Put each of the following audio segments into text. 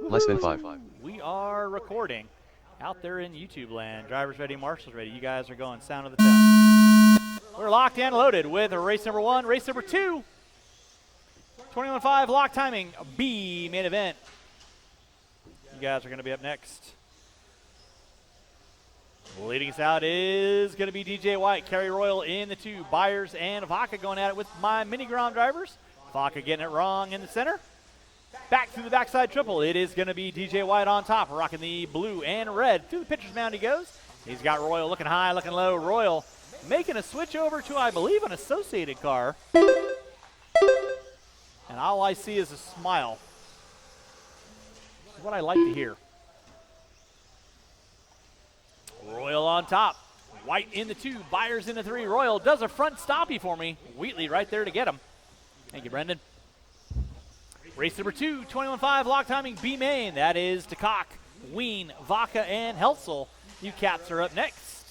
Less than 5. We are recording out there in YouTube land. Drivers ready, marshals ready. You guys are going sound of the tone. We're locked and loaded with race number 1, race number 2. 21.5 lock timing, B main event. You guys are going to be up next. Leading us out is going to be DJ White, Kerry Royal in the 2, Byers and Vaca going at it with my Mini Grand drivers. Vaca getting it wrong in the center. Back through the backside triple. It is going to be DJ White on top, rocking the blue and red. Through the pitcher's mound he goes. He's got Royal looking high, looking low. Royal making a switch over to, I believe, an associated car. And all I see is a smile. This is what I like to hear. Royal on top. White in the 2, Byers in the 3. Royal does a front stoppie for me. Wheatley right there to get him. Thank you, Brendan. Race number 2, 21.5 lock timing B main. That is DeCock, Ween, Vaca, and Helsel. You caps are up next.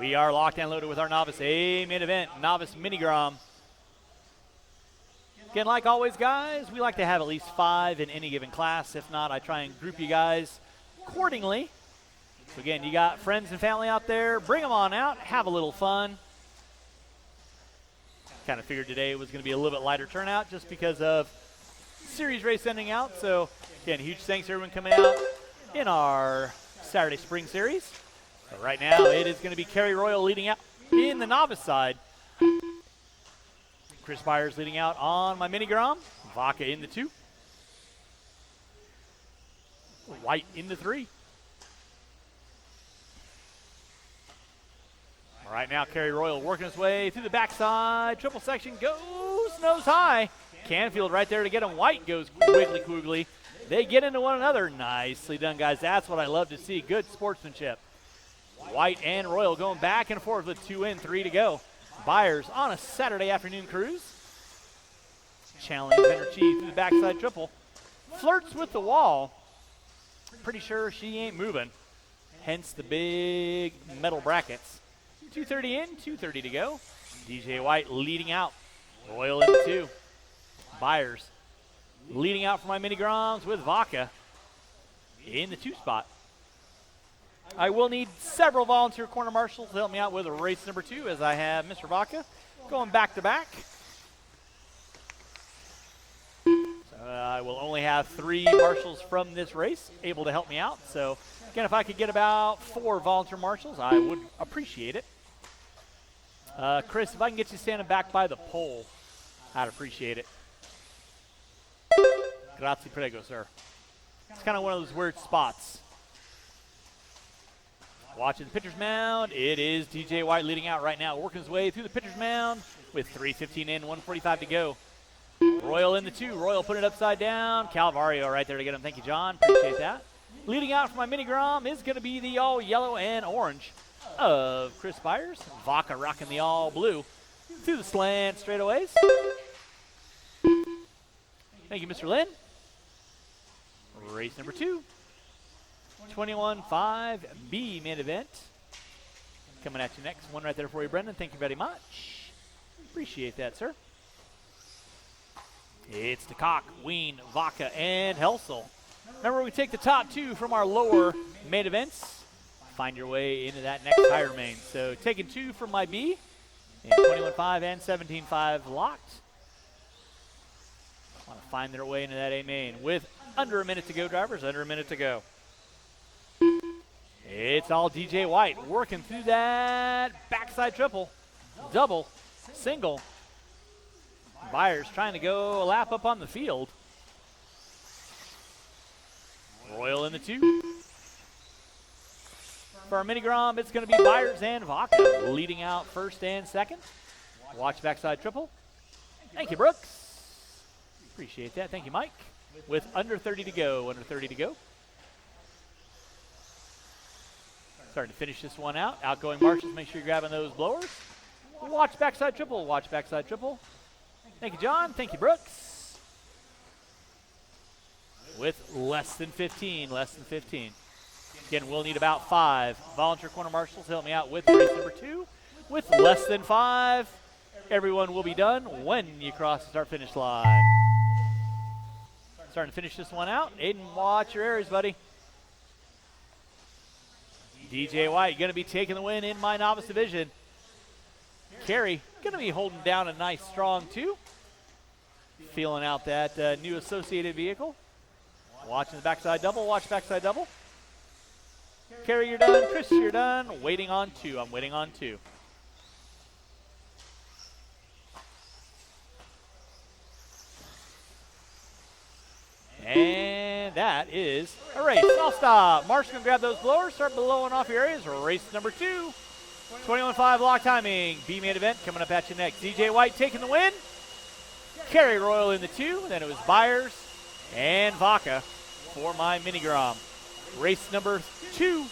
We are locked and loaded with our novice A main event, novice minigram. Again, like always, guys, we like to have at least 5 in any given class. If not, I try and group you guys accordingly. So again, you got friends and family out there, bring them on out, have a little fun. Kind of figured today was going to be a little bit lighter turnout just because of series race ending out. So again, huge thanks to everyone coming out in our Saturday Spring Series. But right now, it is going to be Kerry Royal leading out in the novice side. Chris Byers leading out on my Minigram. Vaca in the 2. White in the 3. All right, now Kerry Royal working his way through the backside. Triple section goes nose high. Canfield right there to get him. White goes wiggly coogly. They get into one another. Nicely done, guys. That's what I love to see. Good sportsmanship. White and Royal going back and forth with 2 in, 3 to go. Byers on a Saturday afternoon cruise. Challenge Energy through the backside triple. Flirts with the wall. Pretty sure she ain't moving. Hence the big metal brackets. 230 in, 230 to go. DJ White leading out. Royal in the 2. Byers leading out for my Minigrams with Vaca in the 2 spot. I will need several volunteer corner marshals to help me out with race number 2 as I have Mr. Vaca going back to back. I will only have 3 marshals from this race able to help me out. So, again, if I could get about 4 volunteer marshals, I would appreciate it. Chris, if I can get you standing back by the pole, I'd appreciate it. Grazie prego, sir. It's kind of one of those weird spots. Watching the pitcher's mound, it is DJ White leading out right now, working his way through the pitcher's mound with 3:15 in, 1:45 to go. Royal in the 2. Royal put it upside down. Calvario right there to get him. Thank you, John. Appreciate that. Leading out for my Minigram is going to be the all yellow and orange of Chris Byers. Vaca rocking the all blue through the slant straightaways. Thank you, Mr. Lynn. Race number 2. 21.5 B main event. Coming at you next. One right there for you, Brendan. Thank you very much. Appreciate that, sir. It's DeCock, Ween, Vaca, and Helsel. Remember, we take the top 2 from our lower main events. Find your way into that next higher main. So taking 2 from my B in 21.5 and 17.5 locked. Want to find their way into that A main with under a minute to go, drivers. Under a minute to go. It's all DJ White working through that backside triple, double, single. Byers trying to go a lap up on the field. Royal in the 2. For our Minigram, it's going to be Byers and Vaca leading out first and second. Watch backside triple. Thank you, Brooks. Appreciate that. Thank you, Mike. With under 30 to go. Under 30 to go. Starting to finish this one out. Outgoing marshals, make sure you're grabbing those blowers. Watch backside triple. Watch backside triple. Thank you, John. Thank you, Brooks. With less than 15. Less than 15. Again, we'll need about 5 volunteer corner marshals to help me out with race number 2. With less than 5, everyone will be done when you cross the start-finish line. Starting to finish this one out. Aiden, watch your areas, buddy. DJ White going to be taking the win in my novice division. Carey going to be holding down a nice strong 2. Feeling out that new associated vehicle. Watching the backside double. Watch backside double. Carey, you're done. Chris, you're done. Waiting on 2. I'm waiting on 2. And that is a race. I'll stop. Mark's going to grab those blowers, start blowing off your areas. Race number 2. 21.5 lock timing. B-main event coming up at you next. DJ White taking the win. Carey Royal in the 2. Then it was Byers and Vaca for my mini Grom. Race number 2.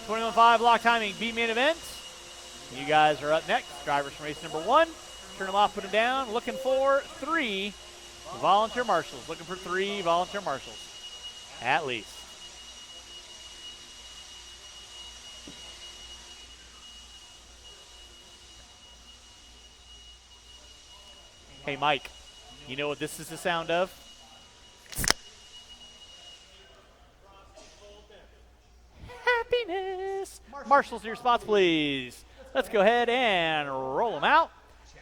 21.5 lock timing. B-main event. You guys are up next. Drivers from race number 1. Turn them off, put them down. Looking for 3 volunteer marshals. Looking for 3 volunteer marshals. At least. Hey, Mike, you know what this is the sound of? Happiness. Marshals to your spots, please. Let's go ahead and roll them out.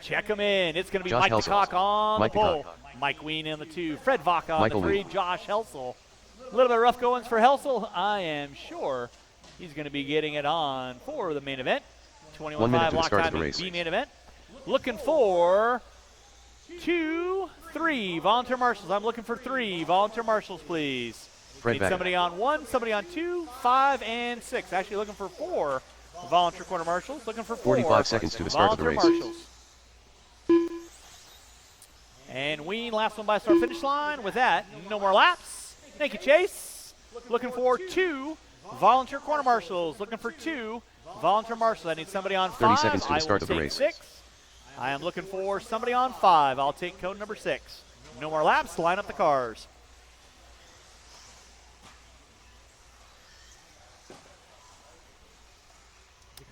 Check them in. It's going to be Mike DeCock on the pole. Mike Ween in the 2. Fred Vaca on the 3. Josh Helsel. A little bit of rough goings for Helsel. I am sure he's going to be getting it on for the main event. 21.5 lock time B-main event. Looking for 2, 3 volunteer marshals. I'm looking for 3 volunteer marshals, please. Need somebody on 1, somebody on 2, 5, and 6. Actually looking for 4 volunteer corner marshals. Looking for 4 45 seconds to the start of the race. Marshals. And Ween, last one by start-finish line. With that, no more laps. Thank you, Chase. Looking for 2 volunteer corner marshals. Looking for 2 volunteer marshals. I need somebody on 5. 30 seconds to the start of the race. 6. I am looking for somebody on 5. I'll take code number 6. No more laps. Line up the cars.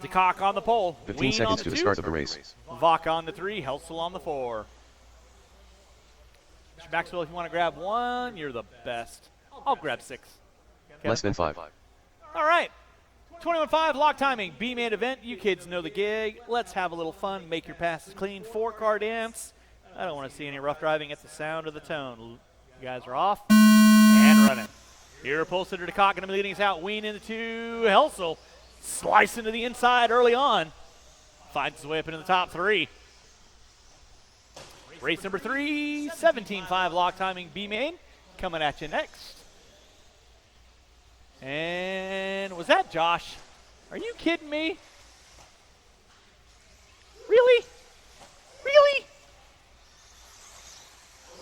DeCock on the pole. 15 seconds to the start of the race. Vaca on the 3. Helsel on the 4. Mr. Maxwell, if you want to grab 1, you're the best. I'll grab 6. Okay. Less than 5. All right. 21.5 lock timing. B-main event. You kids know the gig. Let's have a little fun. Make your passes clean. 4-car dance. I don't want to see any rough driving. It's the sound of the tone. You guys are off and running. Here, Repulsor to DeCock going to be leading us out. Ween into 2. Helsel slicing to the inside early on. Finds his way up into the top 3. Race number 3, 17.5 lock timing B-main. Coming at you next. And was that Josh? Are you kidding me? Really? Really?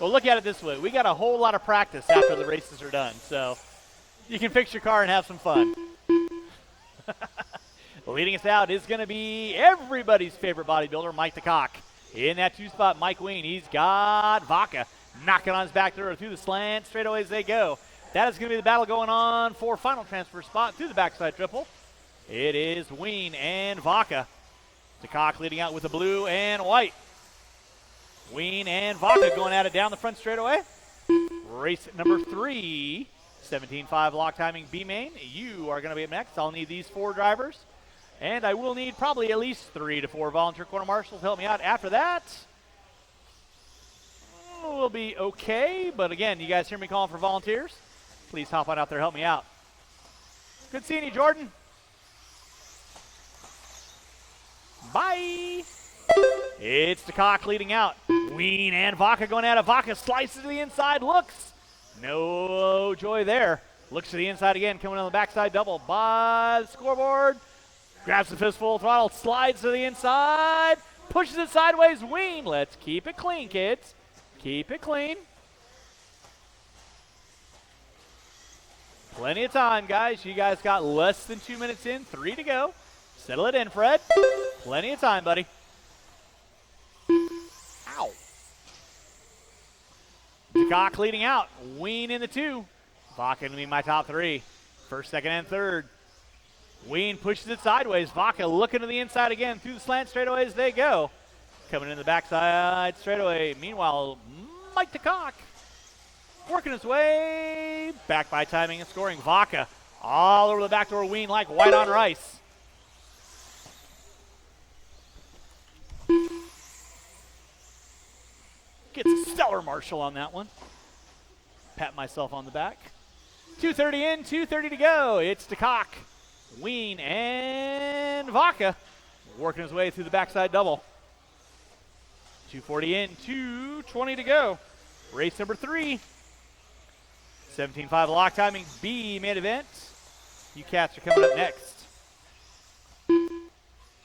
Well, look at it this way. We got a whole lot of practice after the races are done. So you can fix your car and have some fun. Leading us out is going to be everybody's favorite bodybuilder, Mike DeCock. In that 2 spot, Mike Ween. He's got Vaca knocking on his back through the slant. Straightaways they go. That is going to be the battle going on for final transfer spot through the backside triple. It is Ween and Vaca. DeCock leading out with the blue and white. Ween and Vaca going at it down the front straightaway. Race number 3, 17.5 lock timing B-main. You are going to be up next. I'll need these 4 drivers. And I will need probably at least 3 to 4 volunteer corner marshals to help me out. After that, we'll be okay. But again, you guys hear me calling for volunteers? Please hop on out there, help me out. Good seeing you, Jordan. Bye. It's DeCock leading out. Ween and Vaca going at it. Vaca slices to the inside, looks. No joy there. Looks to the inside again, coming on the backside double by the scoreboard. Grabs the fistful throttle, slides to the inside, pushes it sideways. Ween, let's keep it clean, kids. Keep it clean. Plenty of time, guys. You guys got less than 2 minutes in, 3 to go. Settle it in, Fred. Plenty of time, buddy. Ow. DeCock leading out. Ween in the 2. Vaca going to be my top 3. First, second, and third. Ween pushes it sideways. Vaca looking to the inside again. Through the slant straightaways they go. Coming in the backside straightaway. Meanwhile, Mike DeCock working his way back by timing and scoring. Vaca all over the backdoor Ween like white on rice. Gets a stellar marshal on that one. Pat myself on the back. 2:30 in, 2:30 to go. It's DeCock, Ween, and Vaca working his way through the backside double. 2:40 in, 2:20 to go. Race number 3. 17.5 lock timing B main event. You cats are coming up next.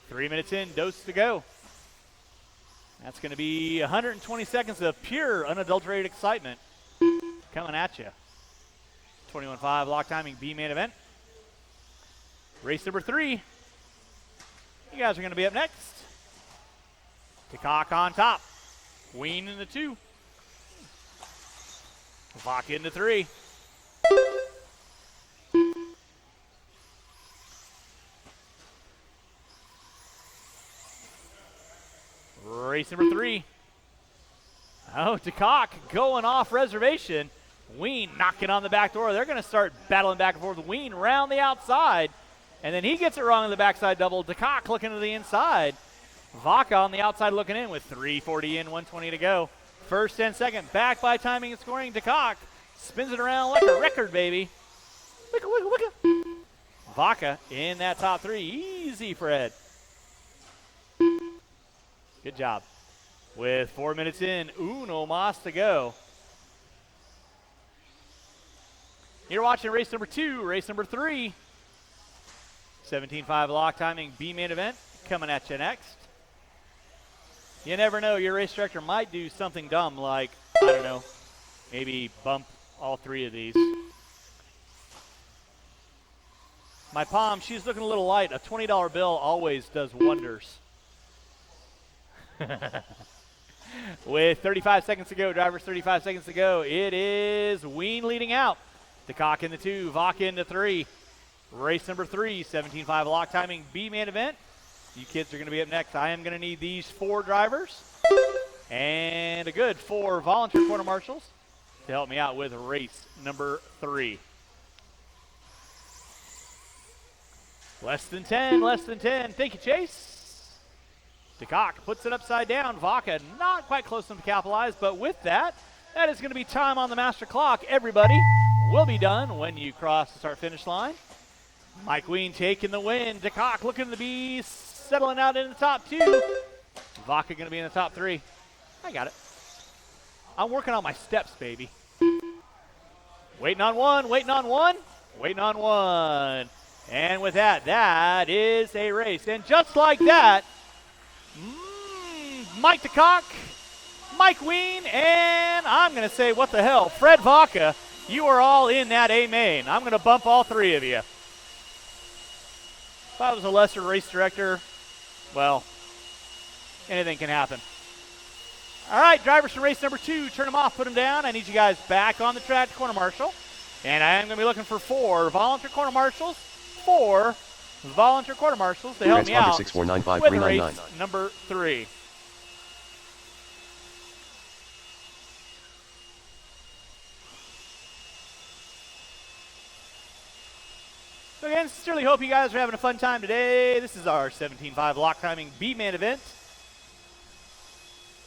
3 minutes in, dose to go. That's going to be 120 seconds of pure, unadulterated excitement coming at you. 21.5 lock timing B main event. Race number 3. You guys are going to be up next. DeCock on top. Ween in the 2. Vaca into 3. Race number 3. Oh, DeCock going off reservation. Ween knocking on the back door. They're going to start battling back and forth. Ween round the outside. And then he gets it wrong in the backside double. DeCock looking to the inside. Vaca on the outside looking in with 3:40 in, 1:20 to go. First and second, back by timing and scoring. DeCock spins it around like a record, baby. Wicka, wicka, wicka. Vaca in that top 3. Easy, Fred. Good job. With 4 minutes in, uno mas to go. You're watching race number 2, race number 3. 17.5 lock timing B main event coming at you next. You never know, your race director might do something dumb like, I don't know, maybe bump all 3 of these. My palm, she's looking a little light. A $20 bill always does wonders. With 35 seconds to go, drivers 35 seconds to go, it is Ween leading out. DeCock in the 2, Vaca in the 3. Race number 3, 17.5 lock timing B main event. You kids are going to be up next. I am going to need these 4 drivers and a good 4 volunteer quarter marshals to help me out with race number 3. Less than 10, less than 10. Thank you, Chase. DeCock puts it upside down. Vaca not quite close enough to capitalize, but with that, that is going to be time on the master clock. Everybody will be done when you cross the start-finish line. Mike Ween taking the win. DeCock looking to be settling out in the top 2. Vaca going to be in the top 3. I got it. I'm working on my steps, baby. Waiting on one, waiting on one, waiting on one. And with that, that is a race. And just like that, Mike DeCock, Mike Ween, and I'm going to say, what the hell, Fred Vaca, you are all in that A main. I'm going to bump all 3 of you. If I was a lesser race director, well, anything can happen. All right, drivers for race number 2, turn them off, put them down. I need you guys back on the track to corner marshal. And I am going to be looking for 4 volunteer quarter marshals, 4 volunteer quarter marshals to help me out with race number 3. So again, sincerely hope you guys are having a fun time today. This is our 17.5 lock timing B main event.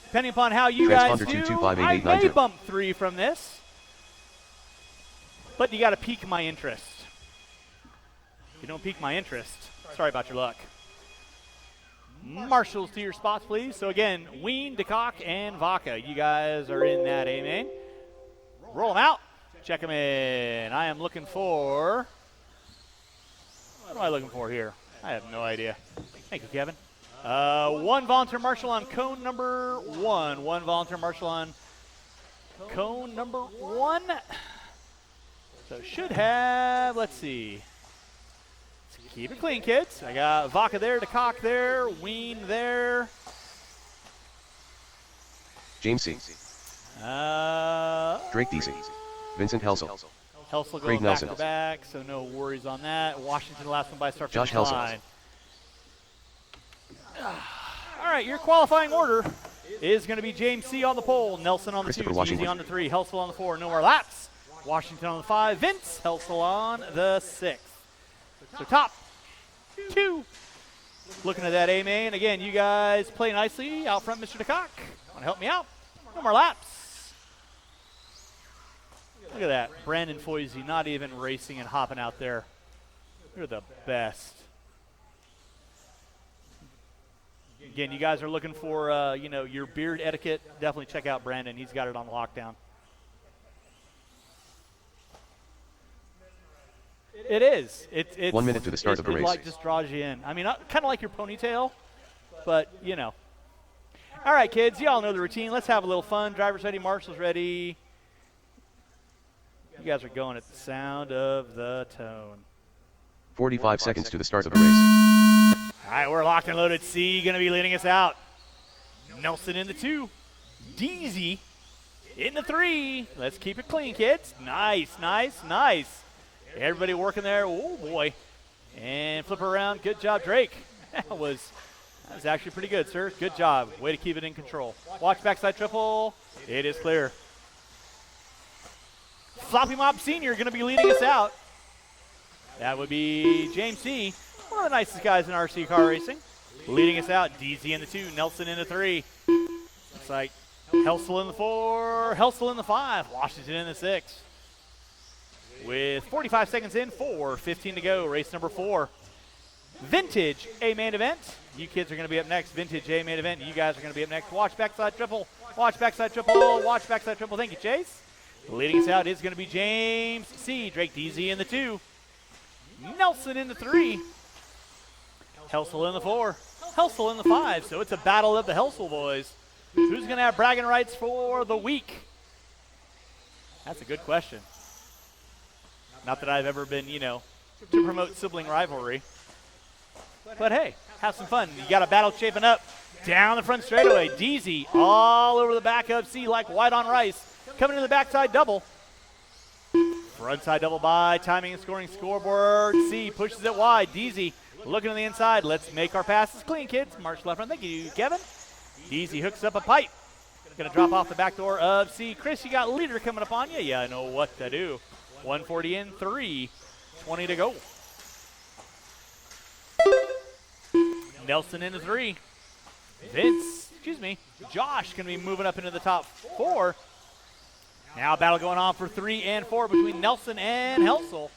Depending upon how you guys do, I may bump 3 from this. But you got to pique my interest. If you don't pique my interest, sorry about your luck. Marshals to your spots, please. So again, Ween, DeCock, and Vaca. You guys are in that A main. Roll them out. Check them in. I am looking for... What am I looking for here? I have no idea. Thank you, Kevin. 1 volunteer marshal on cone number 1. 1 volunteer marshal on cone number 1. So should have, let's see. Let's keep it clean, kids. I got Vaca there, DeCock there, Ween there. James C. Drake DC. Vincent Helsel. Helsel Craig going back Nelson. to back, so no worries on that. Washington, the last one by start Josh finish Helsel. line. All right, your qualifying order is going to be James C. on the pole, Nelson on the 2, Christopher Easy Washington. on the 3, Helsel on the 4, no more laps. Washington on the 5, Vince Helsel on the 6. So top 2. Looking at that A main. Again, you guys play nicely out front, Mr. DeCock. Want to help me out? No more laps. Look at that. Brandon Foisey not even racing and hopping out there. You're the best. Again, you guys are looking for, your beard etiquette. Definitely check out Brandon. He's got it on lockdown. It is. It's 1 minute to the start of the race. It like just draws you in. I mean, kind of like your ponytail, but, All right, kids, you all know the routine. Let's have a little fun. Drivers ready, marshals ready. You guys are going at the sound of the tone. 45 seconds to the start of the race. All right, we're locked and loaded. C going to be leading us out. Nelson in the 2. Deasy in the 3. Let's keep it clean, kids. Nice, nice, nice. Everybody working there. Oh, boy. And flip her around. Good job, Drake. That was actually pretty good, sir. Good job. Way to keep it in control. Watch backside triple. It is clear. Floppy Mop Sr. going to be leading us out. That would be James C., one of the nicest guys in RC car racing. Leading us out, DZ in the 2, Nelson in the 3. Looks like Helsel in the 4, Helsel in the 5, Washington in the 6. With 45 seconds in, 4:15 to go, race number 4. Vintage A main event. You kids are going to be up next. Vintage A main event. You guys are going to be up next. Watch backside triple. Watch backside triple. Watch backside triple. Thank you, Chase. Leading us out is going to be James C. Drake DZ in the 2. Nelson in the 3. Helsel in the 4. Helsel in the 5. So it's a battle of the Helsel boys. Who's going to have bragging rights for the week? That's a good question. Not that I've ever been, to promote sibling rivalry. But hey, have some fun. You got a battle shaping up down the front straightaway. DZ all over the back of C like white on rice. Coming to the backside double. Frontside double by timing and scoring scoreboard. C pushes it wide. DZ looking on the inside. Let's make our passes clean, kids. March left run. Thank you, Kevin. DZ hooks up a pipe. Going to drop off the back door of C. Chris, you got leader coming up on you. Yeah, I know what to do. 140 in, 3:20 to go. Nelson in the 3. Josh going to be moving up into the top 4. Now a battle going on for 3 and 4 between Nelson and Helsel.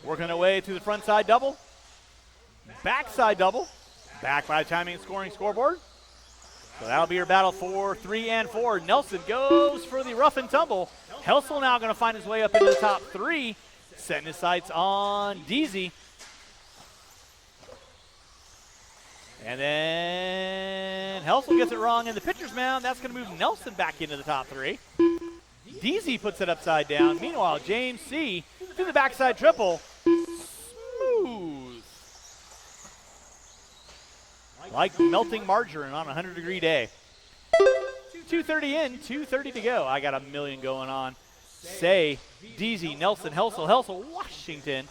Working their way to the front side double. Backside double. Back by timing and scoring scoreboard. So that'll be your battle for 3 and 4. Nelson goes for the rough and tumble. Helsel now going to find his way up into the top 3. Setting his sights on DZ. And then Helsel gets it wrong in the pitcher's mound. That's going to move Nelson back into the top 3. DZ puts it upside down. Meanwhile, James C. to the backside triple. Smooth. Like melting margarine on a 100-degree day. 2:30 in, 2:30 to go. I got a million going on. Say, DZ, Nelson, Helsel, Washington.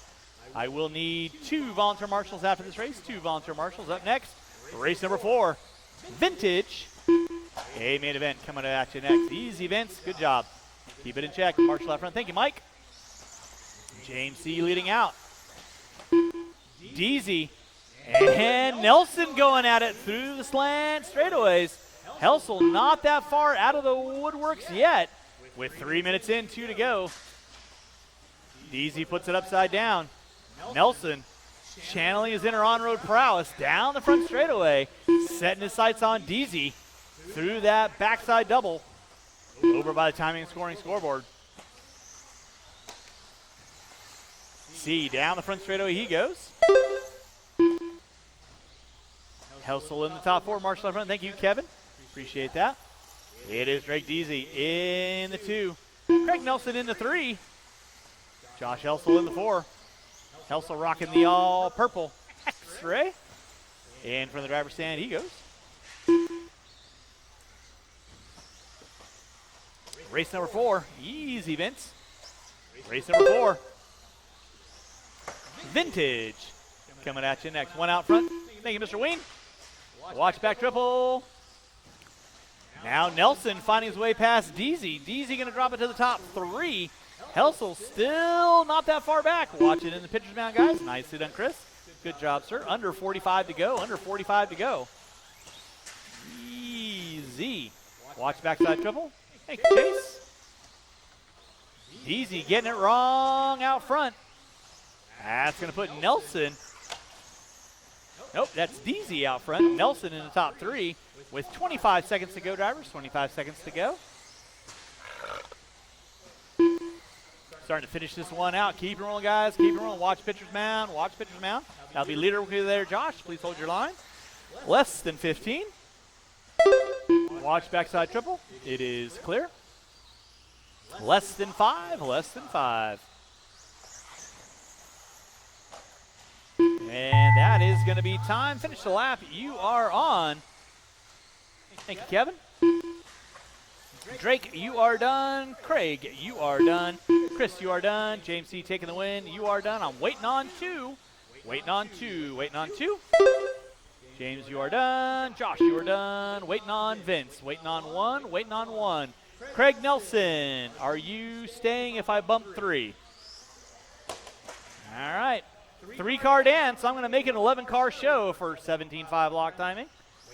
I will need 2 volunteer marshals after this race. 2 volunteer marshals up next. Race number 4, Vintage A main event coming at you next. Easy, Vince. Good job. Keep it in check. Marshal out front. Thank you, Mike. James C. leading out. DZ and Nelson going at it through the slant straightaways. Helsel not that far out of the woodworks yet. With 3 minutes in, 2 to go. DZ puts it upside down. Nelson channeling his inner on-road prowess down the front straightaway, setting his sights on DZ through that backside double, over by the timing and scoring scoreboard. C down the front straightaway he goes. Helsel in the top 4, Marshall up front. Thank you, Kevin. Appreciate that. It is Drake DZ in the 2. Craig Nelson in the 3. Josh Helsel in the 4. Helsel rocking the all-purple X-ray. And from the driver's stand, he goes. Race number 4, easy, Vince. Race number 4. Vintage coming at you next. One out front. Thank you, Mr. Ween. Watch back triple. Now Nelson finding his way past Deasy. Deasy going to drop it to the top 3. Helsel still not that far back. Watch it in the pitcher's mound, guys. Nicely done, Chris. Good job, sir. Under 45 to go. Under 45 to go. Easy. Watch backside triple. Thank you, Chase. Deasy getting it wrong out front. That's going to put Nelson. Nope, that's Deasy out front. Nelson in the top 3 with 25 seconds to go, drivers. 25 seconds to go. Starting to finish this one out. Keep it rolling, guys. Keep it rolling. Watch pitcher's mound. Watch pitcher's mound. That'll be leader there, Josh. Please hold your line. Less than 15. Watch backside triple. It is clear. Less than 5. Less than 5. And that is going to be time. Finish the lap. You are on. Thank you, Kevin. Drake, you are done. Craig, you are done. Chris, you are done. James C. taking the win. You are done. I'm waiting on 2. Waiting on 2. Waiting on 2. James, you are done. Josh, you are done. Waiting on Vince. Waiting on 1. Waiting on 1. Craig Nelson, are you staying if I bump 3? All right. 3-car dance. I'm going to make it an 11-car show for 17.5 lock timing.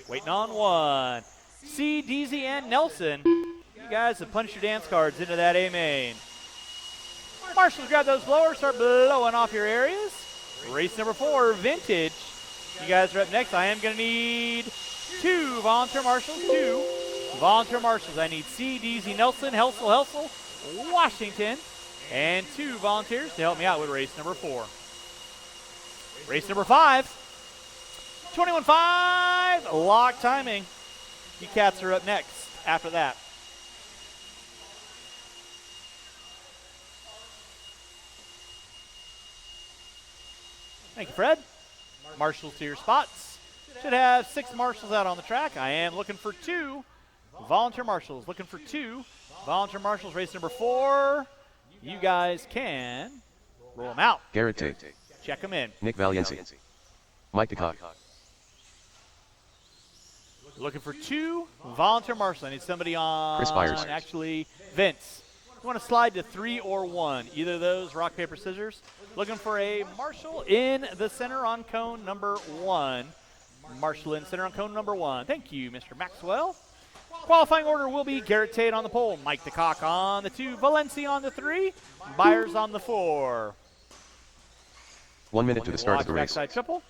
Waiting on 1. C, Deasy, and Nelson. You guys have punched your dance cards into that A main. Marshals, grab those blowers. Start blowing off your areas. Race number 4, Vintage. You guys are up next. I am going to need 2 volunteer marshals. 2 volunteer marshals. I need C, Deasy, Nelson, Helsel, Washington, and 2 volunteers to help me out with race number 4. Race number 5, 21.5, lock timing. You cats are up next after that. Thank you, Fred. Marshals to your spots. Should have 6 marshals out on the track. I am looking for 2 volunteer marshals. Looking for 2 volunteer marshals. Race number 4. You guys can roll them out. Garrett Tate. Check them in. Nick Valiency. Mike DeCock. Looking for 2 volunteer marshals. I need somebody on. Chris Byers. Actually, Vince. You want to slide to 3 or 1. Either of those, rock, paper, scissors. Looking for a marshal in the center on cone number 1. Marshal in center on cone number 1. Thank you, Mr. Maxwell. Qualifying order will be Garrett Tate on the pole, Mike DeCock on the 2, Valencia on the 3, Byers on the 4. 1 minute to the start of the race. Backside triple.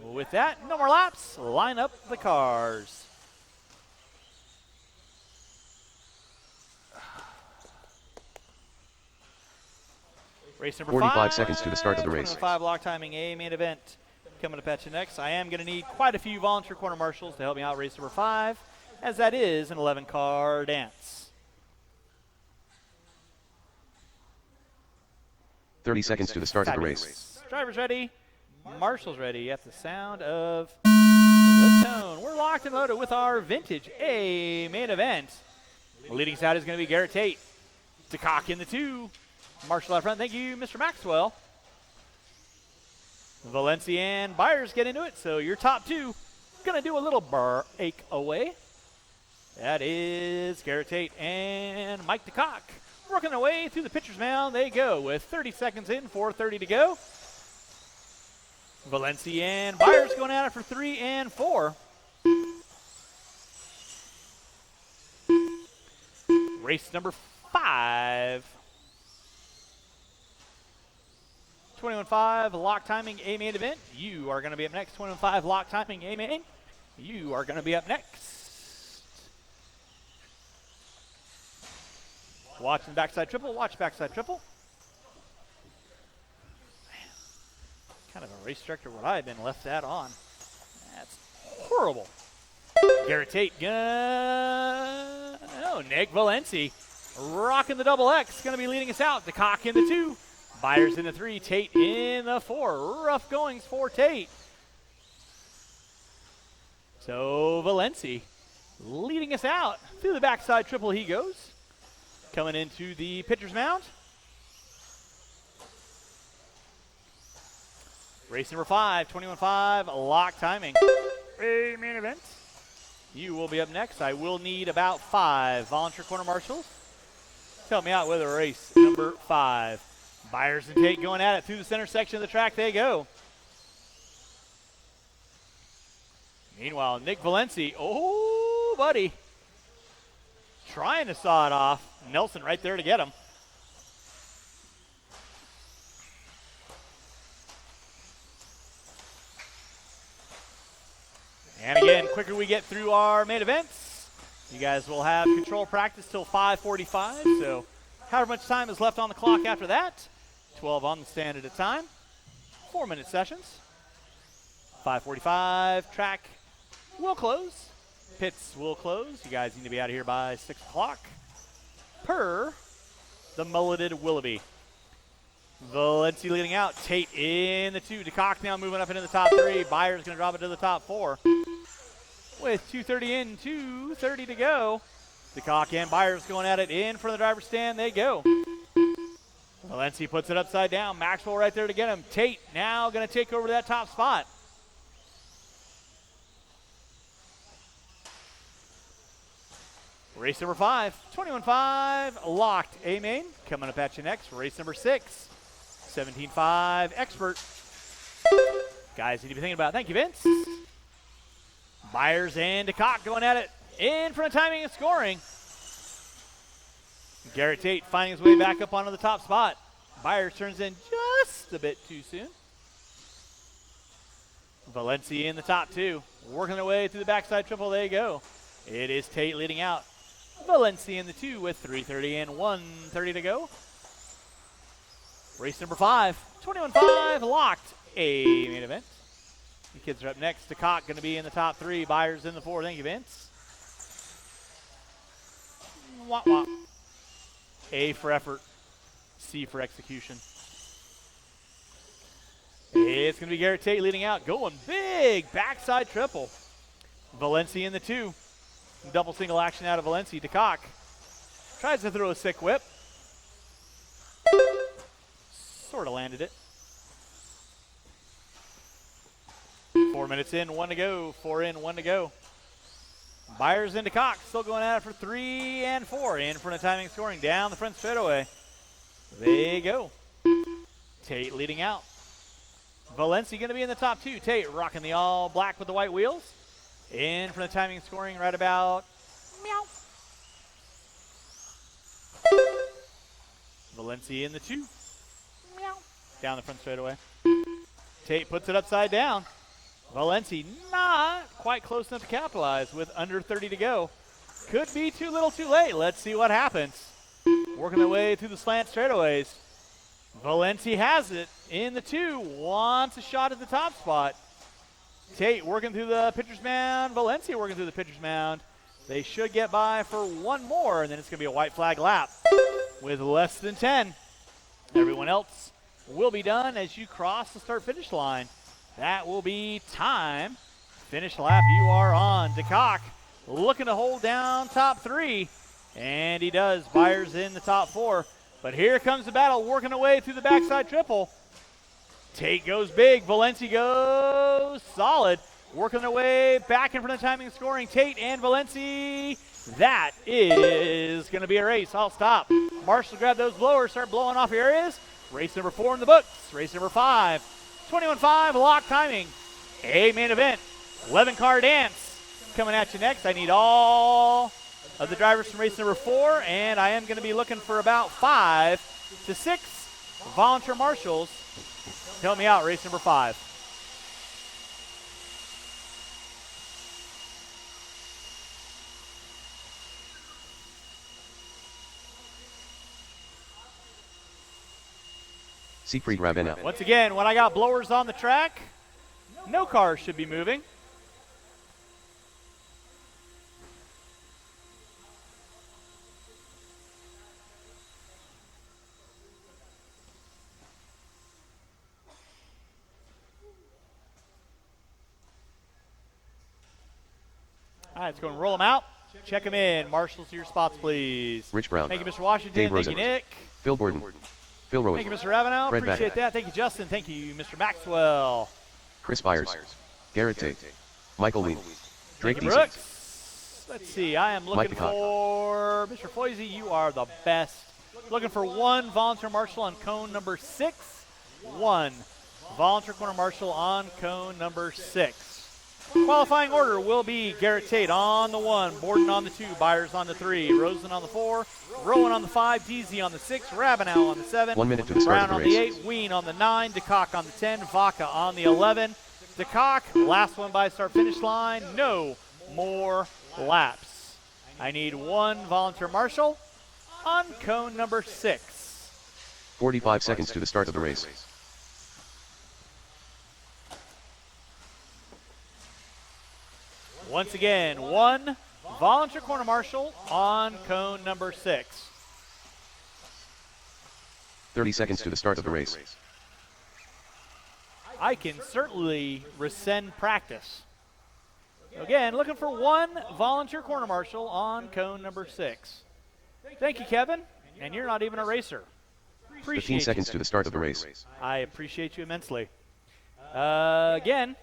With that, no more laps. Line up the cars. Race number 45 seconds to the start of the race. 5 lock timing A main event coming up at you next. I am going to need quite a few volunteer corner marshals to help me out race number 5, as that is an 11-car dance. 30 seconds to the start of the race. Drivers ready. Marshals ready at the sound of the tone. We're locked and loaded with our Vintage A main event. The leading side is going to be Garrett Tate. DeCock in the 2. Marshall out front. Thank you, Mr. Maxwell. Valencia and Byers get into it, so your top 2 going to do a little break away. That is Garrett Tate and Mike DeCock. Working their way through the pitcher's mound. They go with 30 seconds in, 4:30 to go. Valencia and Byers going at it for 3 and 4. Race number 5. 21.5 lock timing A main event. You are going to be up next. 21.5 lock timing A main. You are going to be up next. Watching backside triple. Watch backside triple. Kind of a race director what I've been left that on. That's horrible. Garrett Tate. Oh, Nick Valencia rocking the double X. Going to be leading us out. DeCock in the 2. Byers in the 3. Tate in the 4. Rough goings for Tate. So Valencia leading us out. Through the backside triple he goes. coming into the pitcher's mound. Race number 5, 21-5, lock timing. A main event. You will be up next. I will need about 5 volunteer corner marshals. Help me out with a race number 5. Byers and Tate going at it through the center section of the track. They go. Meanwhile, Nick Valenci, oh, buddy, trying to saw it off. Nelson right there to get him. And again, quicker we get through our main events, you guys will have control practice till 5:45. So however much time is left on the clock after that, 12 on the stand at a time, 4-minute sessions. 5:45, track will close. Pits will close. You guys need to be out of here by 6 o'clock per the mulleted Willoughby. Valenci leading out. Tate in the 2. DeCock now moving up into the top 3. Byers going to drop it to the top 4. With 2:30 in, 2:30 to go. DeCock and Byers going at it in front of the driver's stand. They go. Valenci puts it upside down. Maxwell right there to get him. Tate now going to take over that top spot. Race number 5, 21-5, locked. A-main coming up at you next. Race number 6, 17-5, expert. Guys, you need to be thinking about it. Thank you, Vince. Byers and DeCock going at it in front of timing and scoring. Garrett Tate finding his way back up onto the top spot. Byers turns in just a bit too soon. Valenci in the top 2, working their way through the backside triple. There you go. It is Tate leading out. Valenci in the 2 with 3:30 and 1:30 to go. Race number 5, 21-5, locked. A main event. The kids are up next. DeCock going to be in the top 3. Byers in the 4. Thank you, Vince. Wah, wah. A for effort. C for execution. It's going to be Garrett Tate leading out. Going big. Backside triple. Valenci in the 2. Double single action out of Valenci. DeCock tries to throw a sick whip. Sort of landed it. 4 minutes in, 1 to go. 4 in, 1 to go. Byers and DeCock still going at it for 3 and 4. In front of timing scoring down the front straightaway. They go. Tate leading out. Valenci going to be in the top 2. Tate rocking the all black with the white wheels. In front of timing scoring right about meow. Valenci in the 2. Meow. Down the front straightaway. Tate puts it upside down. Valenci not quite close enough to capitalize with under 30 to go. Could be too little too late. Let's see what happens. Working their way through the slant straightaways. Valenci has it in the 2. Wants a shot at the top spot. Tate working through the pitcher's mound. Valenci working through the pitcher's mound. They should get by for 1 more, and then it's going to be a white flag lap with less than 10. Everyone else will be done as you cross the start-finish line. That will be time. Finish lap you are on. DeCock looking to hold down top 3, and he does. Byers in the top 4. But here comes the battle, working away through the backside triple. Tate goes big. Valenci goes solid. Working their way back in front of timing and scoring. Tate and Valenci. That is going to be a race. I'll stop. Marshall grab those blowers. Start blowing off areas. Race number 4 in the books. Race number 5. 21-5 lock timing. A main event. 11-car dance. Coming at you next. I need all of the drivers from race number 4. And I am going to be looking for about 5 to 6 volunteer marshals. Help me out, race number 5. Siegfried Ravenna. Once again, when I got blowers on the track, no cars should be moving. All right, let's go and roll them out. Check them in. Marshals to your spots, please. Rich Brown. Thank you, Mr. Washington. Dave Thank you, Rosen. Nick. Phil Borden. Phil Rowan. Thank you, Mr. Ravenel. Fred Appreciate Back. that. Thank you, Justin. Thank you, Mr. Maxwell. Chris Byers. Garrett Tate. Michael Lean. Drake Thank you, Deasy. Brooks. Let's see. I am Mike looking DeCock. for Mr. Foisey. You are the best. Looking for one volunteer marshal on cone number 6. One volunteer corner marshal on cone number 6. Qualifying order will be Garrett Tate on the 1, Borden on the 2, Byers on the 3, Rosen on the 4, Rowan on the 5, Deasy on the 6, Ravenel on the 7, 1 minute to the start Brown of the on the race. 8, Ween on the 9, DeCock on the 10, Vaca on the 11. DeCock, last one by start finish line, no more laps. I need one volunteer marshal on cone number 6. 45 seconds to the start of the race. Once again, one volunteer corner marshal on cone number 6. 30 seconds to the start of the race. I can certainly rescind practice. Again, looking for one volunteer corner marshal on cone number 6. Thank you, Kevin. And you're not even a racer. 15 Appreciate seconds you. to the start of the race. I appreciate you immensely. Again,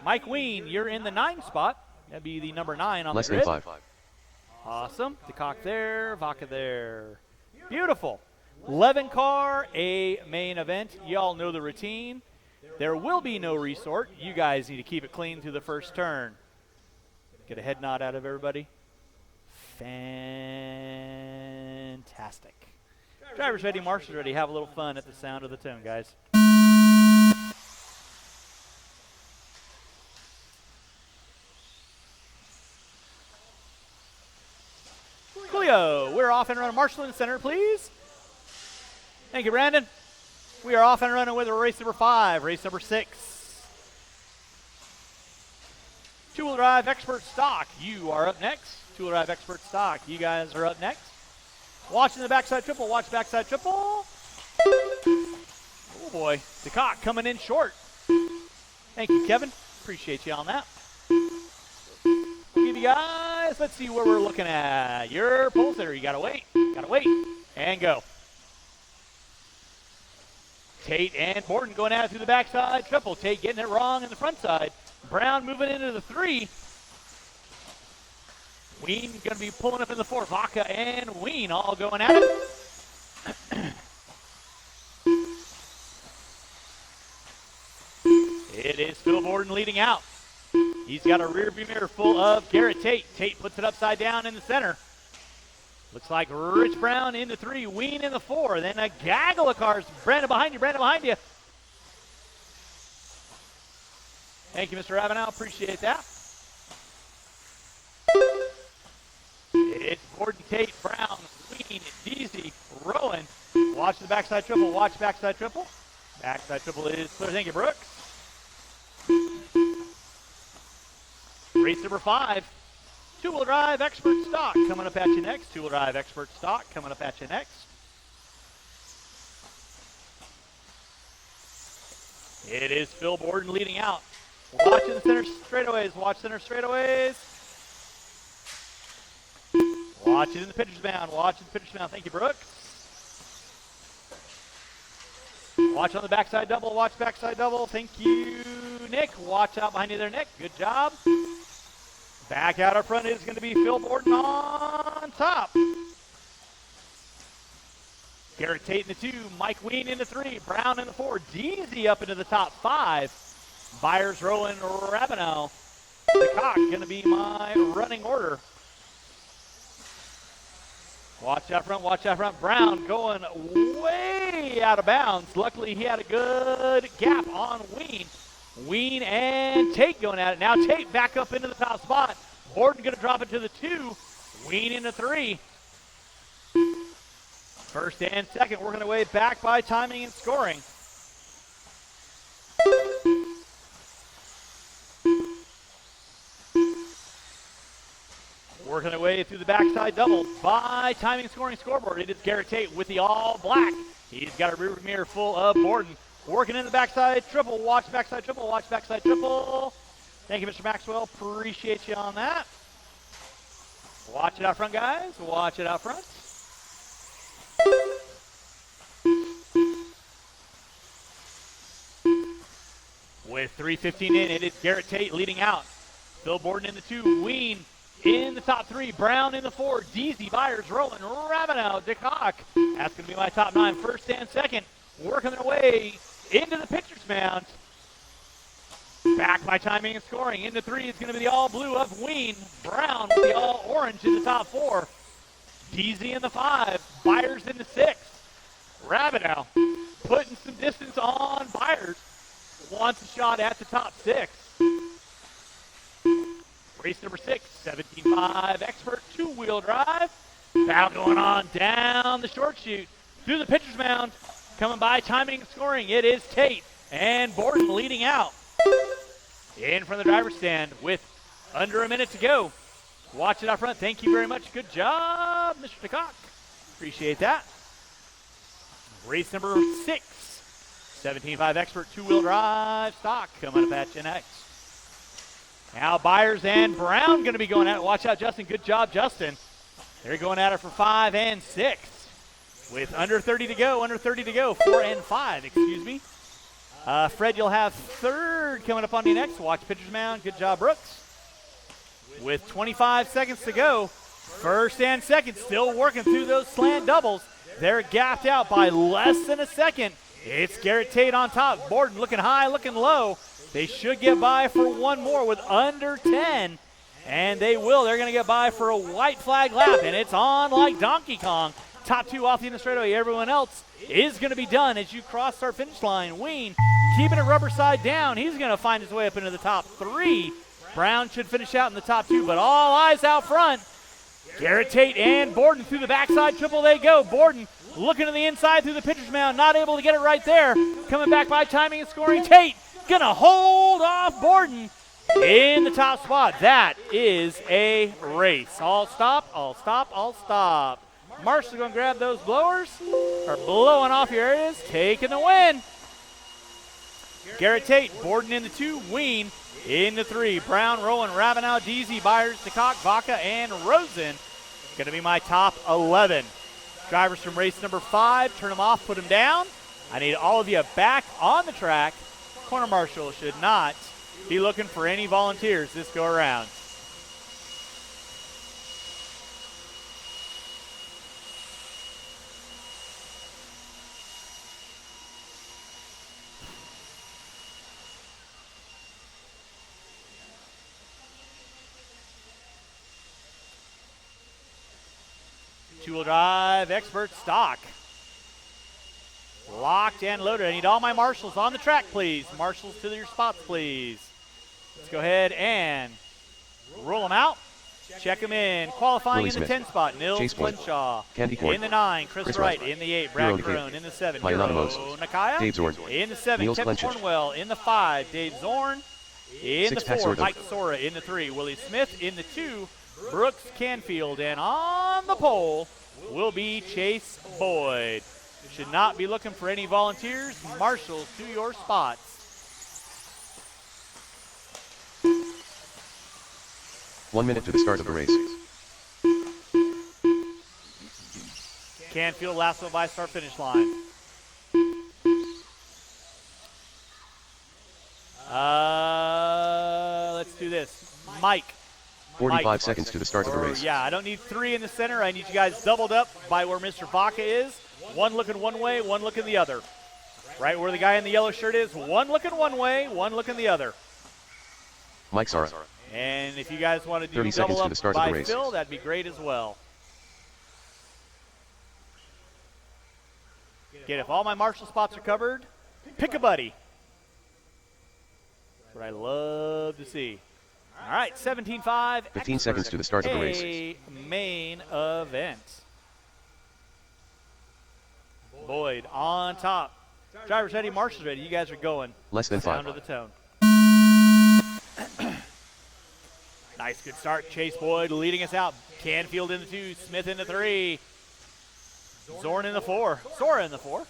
Mike Ween, you're in the 9 spot. That'd be the number 9 on Less the than grid. 5. Awesome. DeCock there, Vaca there. Beautiful. 11 car, a main event. Y'all know the routine. There will be no resort. You guys need to keep it clean through the first turn. Get a head nod out of everybody. Fantastic. Drivers ready, marshals ready. Have a little fun at the sound of the tone, guys. Julio, we're off and running. Marshal in the center, please. Thank you, Brandon. We are off and running with race number 5, race number 6. Two-wheel drive expert stock. You are up next. Two-wheel drive expert stock. You guys are up next. Watching the backside triple. Watch backside triple. Oh boy, DeCock coming in short. Thank you, Kevin. Appreciate you on that. Give you guys, let's see where we're looking at. Your pole sitter, you gotta wait, and go. Tate and Borden going at it through the backside triple. Tate getting it wrong in the front side. Brown moving into the 3. Ween going to be pulling up in the 4. Vaca and Ween all going at it. It is Phil Borden leading out. He's got a rear view mirror full of Garrett Tate. Tate puts it upside down in the center. Looks like Rich Brown in the 3, Ween in the 4. Then a gaggle of cars. Brandon behind you, Brandon behind you. Thank you, Mr. Ravenel. Appreciate that. It's Borden, Tate, Brown, Ween, Deasy, Rowan. Watch the backside triple. Watch backside triple. Backside triple is clear. Thank you, Brooks. Race number 5. Two-wheel drive expert stock coming up at you next. Two-wheel drive expert stock coming up at you next. It is Phil Borden leading out. Watching the center straightaways. Watch center straightaways. Watch it in the pitcher's mound. Watch in the pitcher's mound. Thank you, Brooks. Watch on the backside double. Watch backside double. Thank you, Nick. Watch out behind you there, Nick. Good job. Back out up front is going to be Phil Borden on top. Garrett Tate in the 2, Mike Ween in the 3, Brown in the 4, Deasy up into the top 5. Byers, Rowan, Ravenel. DeCock going to be my running order. Watch out front, watch out front. Brown going way out of bounds. Luckily, he had a good gap on Ween. Ween and Tate going at it. Now Tate back up into the top spot. Borden going to drop it to the 2. Ween in the 3. First and second working their way back by timing and scoring. Working their way through the backside double by timing and scoring scoreboard. It is Garrett Tate with the all black. He's got a rear mirror full of Borden. Working in the backside triple. Watch backside triple. Watch backside triple. Thank you, Mr. Maxwell. Appreciate you on that. Watch it out front, guys. Watch it out front. With 3:15 in, it is Garrett Tate leading out. Phil Borden in the 2, Ween in the top 3, Brown in the 4, Deasy, Byers, Rowland, Ravenel, DeCock. That's going to be my top 9, first and second, working their way into the pitcher's mound. Back by timing and scoring. In the 3 is going to be the all-blue of Ween. Brown with the all-orange in the top 4. Deasy in the 5, Byers in the 6. Ravenel putting some distance on Byers. Wants a shot at the top 6. Race number 6, 17.5 expert two-wheel drive. Foul going on down the short chute through the pitcher's mound. Coming by, timing and scoring. It is Tate and Borden leading out. In from the driver's stand with under a minute to go. Watch it out front. Thank you very much. Good job, Mr. DeCock. Appreciate that. Race number 6, 17.5 expert two-wheel drive stock coming up at you next. Now Byers and Brown going to be going at it. Watch out, Justin. Good job, Justin. They're going at it for 5 and 6. With under 30 to go, 4 and 5, excuse me. Fred, you'll have third coming up on you next. Watch pitcher's mound. Good job, Brooks. With 25 seconds to go, first and second still working through those slant doubles. They're gapped out by less than a second. It's Garrett Tate on top. Borden looking high, looking low. They should get by for one more with under 10. And they will. They're going to get by for a white flag lap. And it's on like Donkey Kong. Top 2 off the end of straightaway. Everyone else is going to be done as you cross start finish line. Ween keeping it rubber side down. He's going to find his way up into the top 3. Brown should finish out in the top 2, but all eyes out front. Garrett Tate and Borden through the backside triple they go. Borden looking to the inside through the pitcher's mound, not able to get it right there. Coming back by timing and scoring. Tate gonna hold off Borden in the top spot. That is a race. All stop, all stop, all stop. Marshall's gonna grab those blowers. Are blowing off your areas, taking the win. Garrett Tate, Borden in the 2, Ween in the 3. Brown, Rowland, Ravenel, Deasy, Byers, DeCock, Vaca, and Rosen. Going to be my top 11. Drivers from race number 5, turn them off, put them down. I need all of you back on the track. Corner marshal should not be looking for any volunteers this go around. Two-wheel drive, expert stock. Locked and loaded. I need all my marshals on the track, please. Marshals to your spots, please. Let's go ahead and roll them out. Check them in. Qualifying Willie in the Smith, 10 spot, Nils Chase Boyd, Flenshaw. Candy Corn, In the 9, Chris Wright. In the 8, Brad Hero Carone. In the 7, Lionel Hero Moses, Nakaya. Dave Zorn, In the 7, Niels Kevin Glenchich. Cornwell. In the 5, Dave Zorn. In the Six-pack 4, Sordo. Mike Sora. In the 3, Willie Smith. In the 2, Brooks Canfield. And on the pole will be Chase Boyd. Should not be looking for any volunteers. Marshals to your spots. One minute to the start of the race. Canfield lasso by start finish line. Let's do this. Mike. 45 seconds to the start of the race. Yeah, I don't need 3 in the center. I need you guys doubled up by where Mr. Vaca is. One looking one way, one looking the other. Right where the guy in the yellow shirt is, one looking one way, one looking the other. Mike Sara. And if you guys want to do 30 double seconds to up the start of by the race. Phil, that'd be great as well. Again, if all my marshal spots are covered, pick a buddy. That's what I love to see. All right, 17.5. 15 seconds to the start of the race. A main event. Boyd on top. Drivers ready, marshals ready. You guys are going. Less than 5. Sound of the tone. Nice, good start. Chase Boyd leading us out. Canfield in the 2, Smith in the 3. Zorn in the 4. Sora in the 4.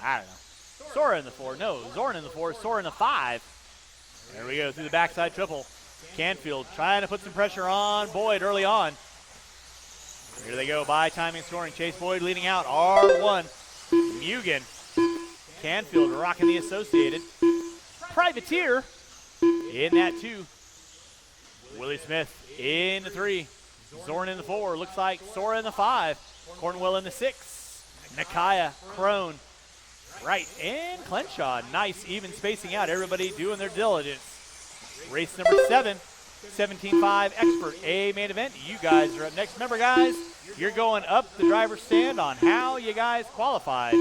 I don't know. Sora in the 4. No, Zorn in the 4. Sora in the 5. There we go through the backside triple. Canfield trying to put some pressure on Boyd early on. Here they go, by timing scoring. Chase Boyd leading out, R1. Mugen. Canfield rocking the Associated. Privateer in that 2. Willie Smith in the 3. Zorn in the 4. Looks like Sora in the 5. Cornwell in the 6. Nakaya, Crone, Wright, and Clenshaw. Nice even spacing out. Everybody doing their diligence. Race number 7. 17.5 Expert A main event. You guys are up next. Remember, guys, you're going up the driver's stand on how you guys qualified.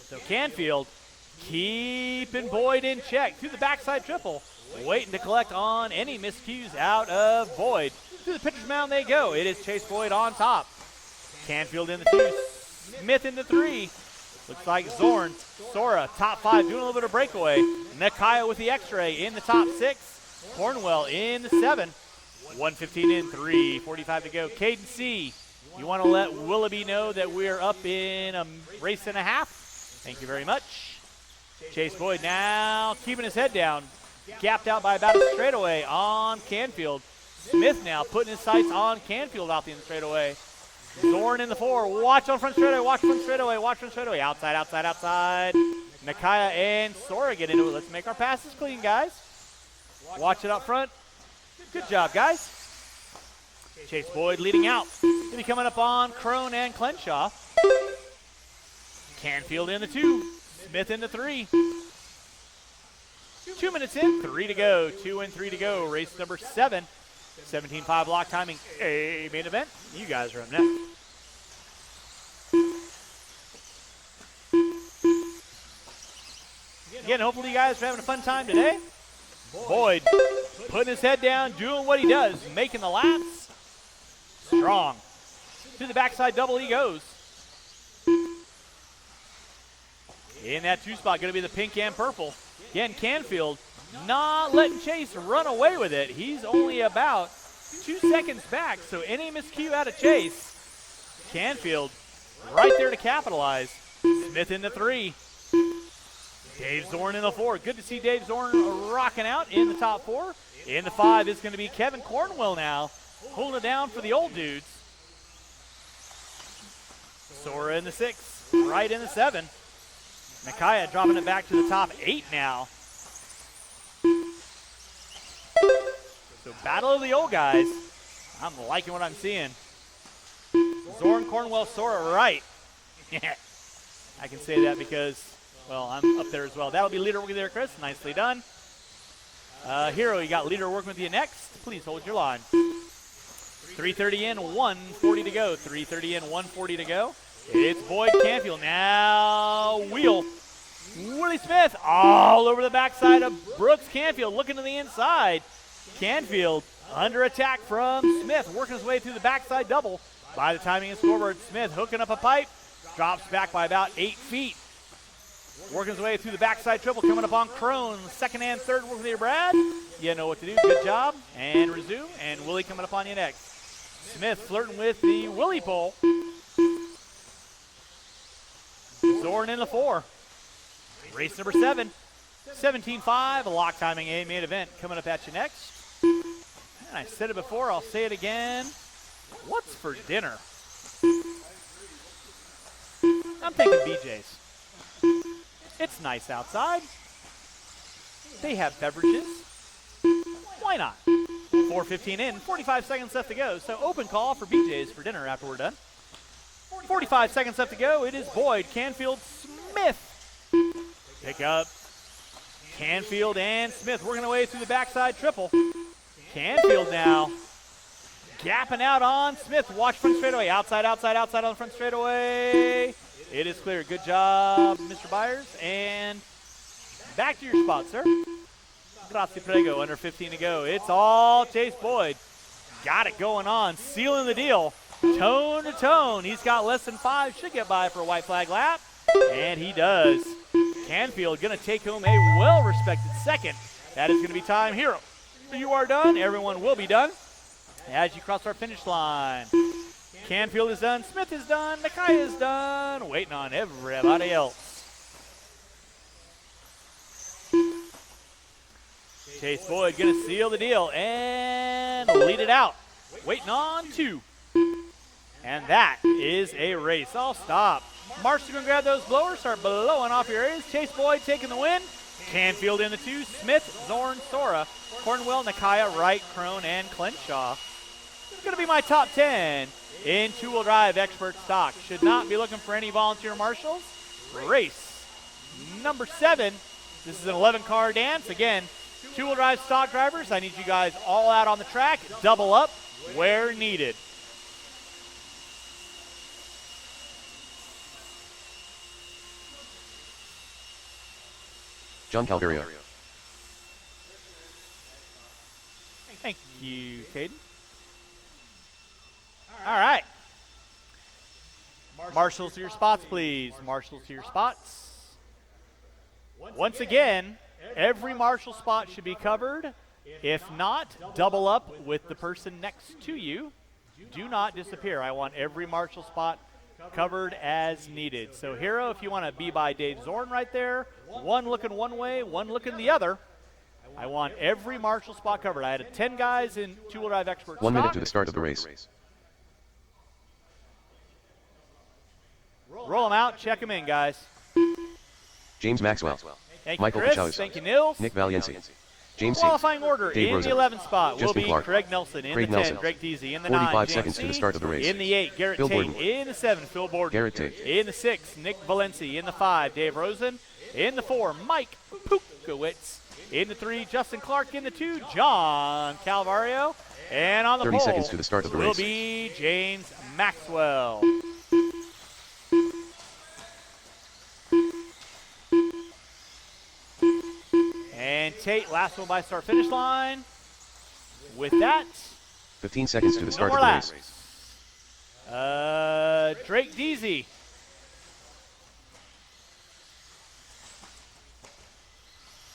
So Canfield keeping Boyd in check. Through the backside triple. Waiting to collect on any miscues out of Boyd. To the pitcher's mound they go. It is Chase Boyd on top. Canfield in the 2. Smith in the 3. Looks like Zorn, Sora, top 5, doing a little bit of breakaway. Nakaya with the X-ray in the top 6. Cornwell in the 7. 1:15 in, 3:45 to go. Caden C, you want to let Willoughby know that we're up in a race and a half? Thank you very much. Chase Boyd now keeping his head down. Gapped out by about a straightaway on Canfield. Smith now putting his sights on Canfield out the straightaway. Zorn in the 4. Watch on front straightaway. Watch front straightaway. Watch front straightaway. Outside, outside, outside. Nakaya and Sora get into it. Let's make our passes clean, guys. Watch it up front. Good job, guys. Chase Boyd leading out. He'll be coming up on Crone and Clenshaw. Canfield in the 2. Smith in the 3. 2 minutes in. 3 to go. 2 and 3 to go. Race number 7. 17.5 block timing, a main event. You guys are up next. Again, hopefully you guys are having a fun time today. Boyd putting his head down, doing what he does, making the laps. Strong. To the backside double he goes. In that 2 spot, going to be the pink and purple. Again, Canfield not letting Chase run away with it. He's only about 2 seconds back, so any miscue out of Chase, Canfield right there to capitalize. Smith in the 3. Dave Zorn in the 4. Good to see Dave Zorn rocking out in the top 4. In the 5 is going to be Kevin Cornwell now, holding it down for the old dudes. Sora in the 6, right in the 7. Nakaya dropping it back to the top 8 now. So battle of the old guys. I'm liking what I'm seeing. Zorn, Cornwell, Sora, right. I can say that because, well, I'm up there as well. That'll be leader working there, Chris. Nicely done. Hero, you got leader working with you next. Please hold your line. 3:30 in, 1:40 to go. 3:30 in, 1:40 to go. It's Boyd Canfield. Now wheel. Willie Smith all over the backside of Brooks Canfield, looking to the inside. Canfield under attack from Smith, working his way through the backside double. By the timing and scoreboard, Smith hooking up a pipe, drops back by about 8 feet. Working his way through the backside triple, coming up on Crone, second and third, working there, Brad. You know what to do, good job. And resume, and Willie coming up on you next. Smith flirting with the Willie pole. Zorn in the 4. Race number 7. 17.5, a lock timing A main event coming up at you next. And I said it before, I'll say it again. What's for dinner? I'm thinking BJ's. It's nice outside. They have beverages. Why not? 4:15 in, 45 seconds left to go. So open call for BJ's for dinner after we're done. 45 seconds left to go. It is Boyd, Canfield, Smith. Pick up. Canfield and Smith working their way through the backside triple. Canfield now gapping out on Smith. Watch front straightaway. Outside, outside, outside on front straightaway. It is clear. Good job, Mr. Byers. And back to your spot, sir. Grazie prego. Under 15 to go. It's all Chase Boyd. Got it going on. Sealing the deal. Tone to tone. He's got less than 5. Should get by for a white flag lap. And he does. Canfield going to take home a well-respected second. That is going to be time. Hero, you are done. Everyone will be done as you cross our finish line. Canfield is done. Smith is done. Nakaya is done. Waiting on everybody else. Chase Boyd going to seal the deal and lead it out. Waiting on 2. And that is a race. I'll stop. Marshall's going to grab those blowers, start blowing off your areas. Chase Boyd taking the win. Canfield in the 2. Smith, Zorn, Sora, Cornwell, Nakaya, Wright, Crone, and Clenshaw. It's going to be my top 10 in two-wheel drive expert stock. Should not be looking for any volunteer marshals. Race number 7. This is an 11-car dance. Again, two-wheel drive stock drivers. I need you guys all out on the track. Double up where needed. John Calvario. Thank you, Caden. All right. Marshals to your spots, please. Marshals to your spots. Once again, every marshal spot should be covered. If not, double up with the person next to you. Do not disappear. I want every marshal spot covered as needed. So, Hero, if you want to be by Dave Zorn right there, one looking one way, one looking the other. I want every marshal spot covered. I had 10 guys in two-wheel drive expert 1 minute stock. to the start of the race. Roll them out, check them in, guys. James Maxwell. Thank you, Michael Chris. Chavez. Thank you, Nils. Nick Valiency. James C. Qualifying order Dave in Rosen. the 11th spot will Justin be Clark. Craig Nelson. In Craig the 10, Nelson. Greg Deasy. In the 45 9, seconds James to the C. start of the race. In the 8, Garrett Phil Tate. Borden. In the 7, Phil Borden. Garrett Tate. In the 6, Nick Valenci. In the 5, Dave Rosen. In the 4, Mike Pukowitz. In the 3, Justin Clark. In the 2, John Calvario. And on the 30 pole seconds to the start of the will race. be James Maxwell. And Tate, last one by start finish line. With that, 15 seconds to the no start more of the laps. race. Drake Deasy.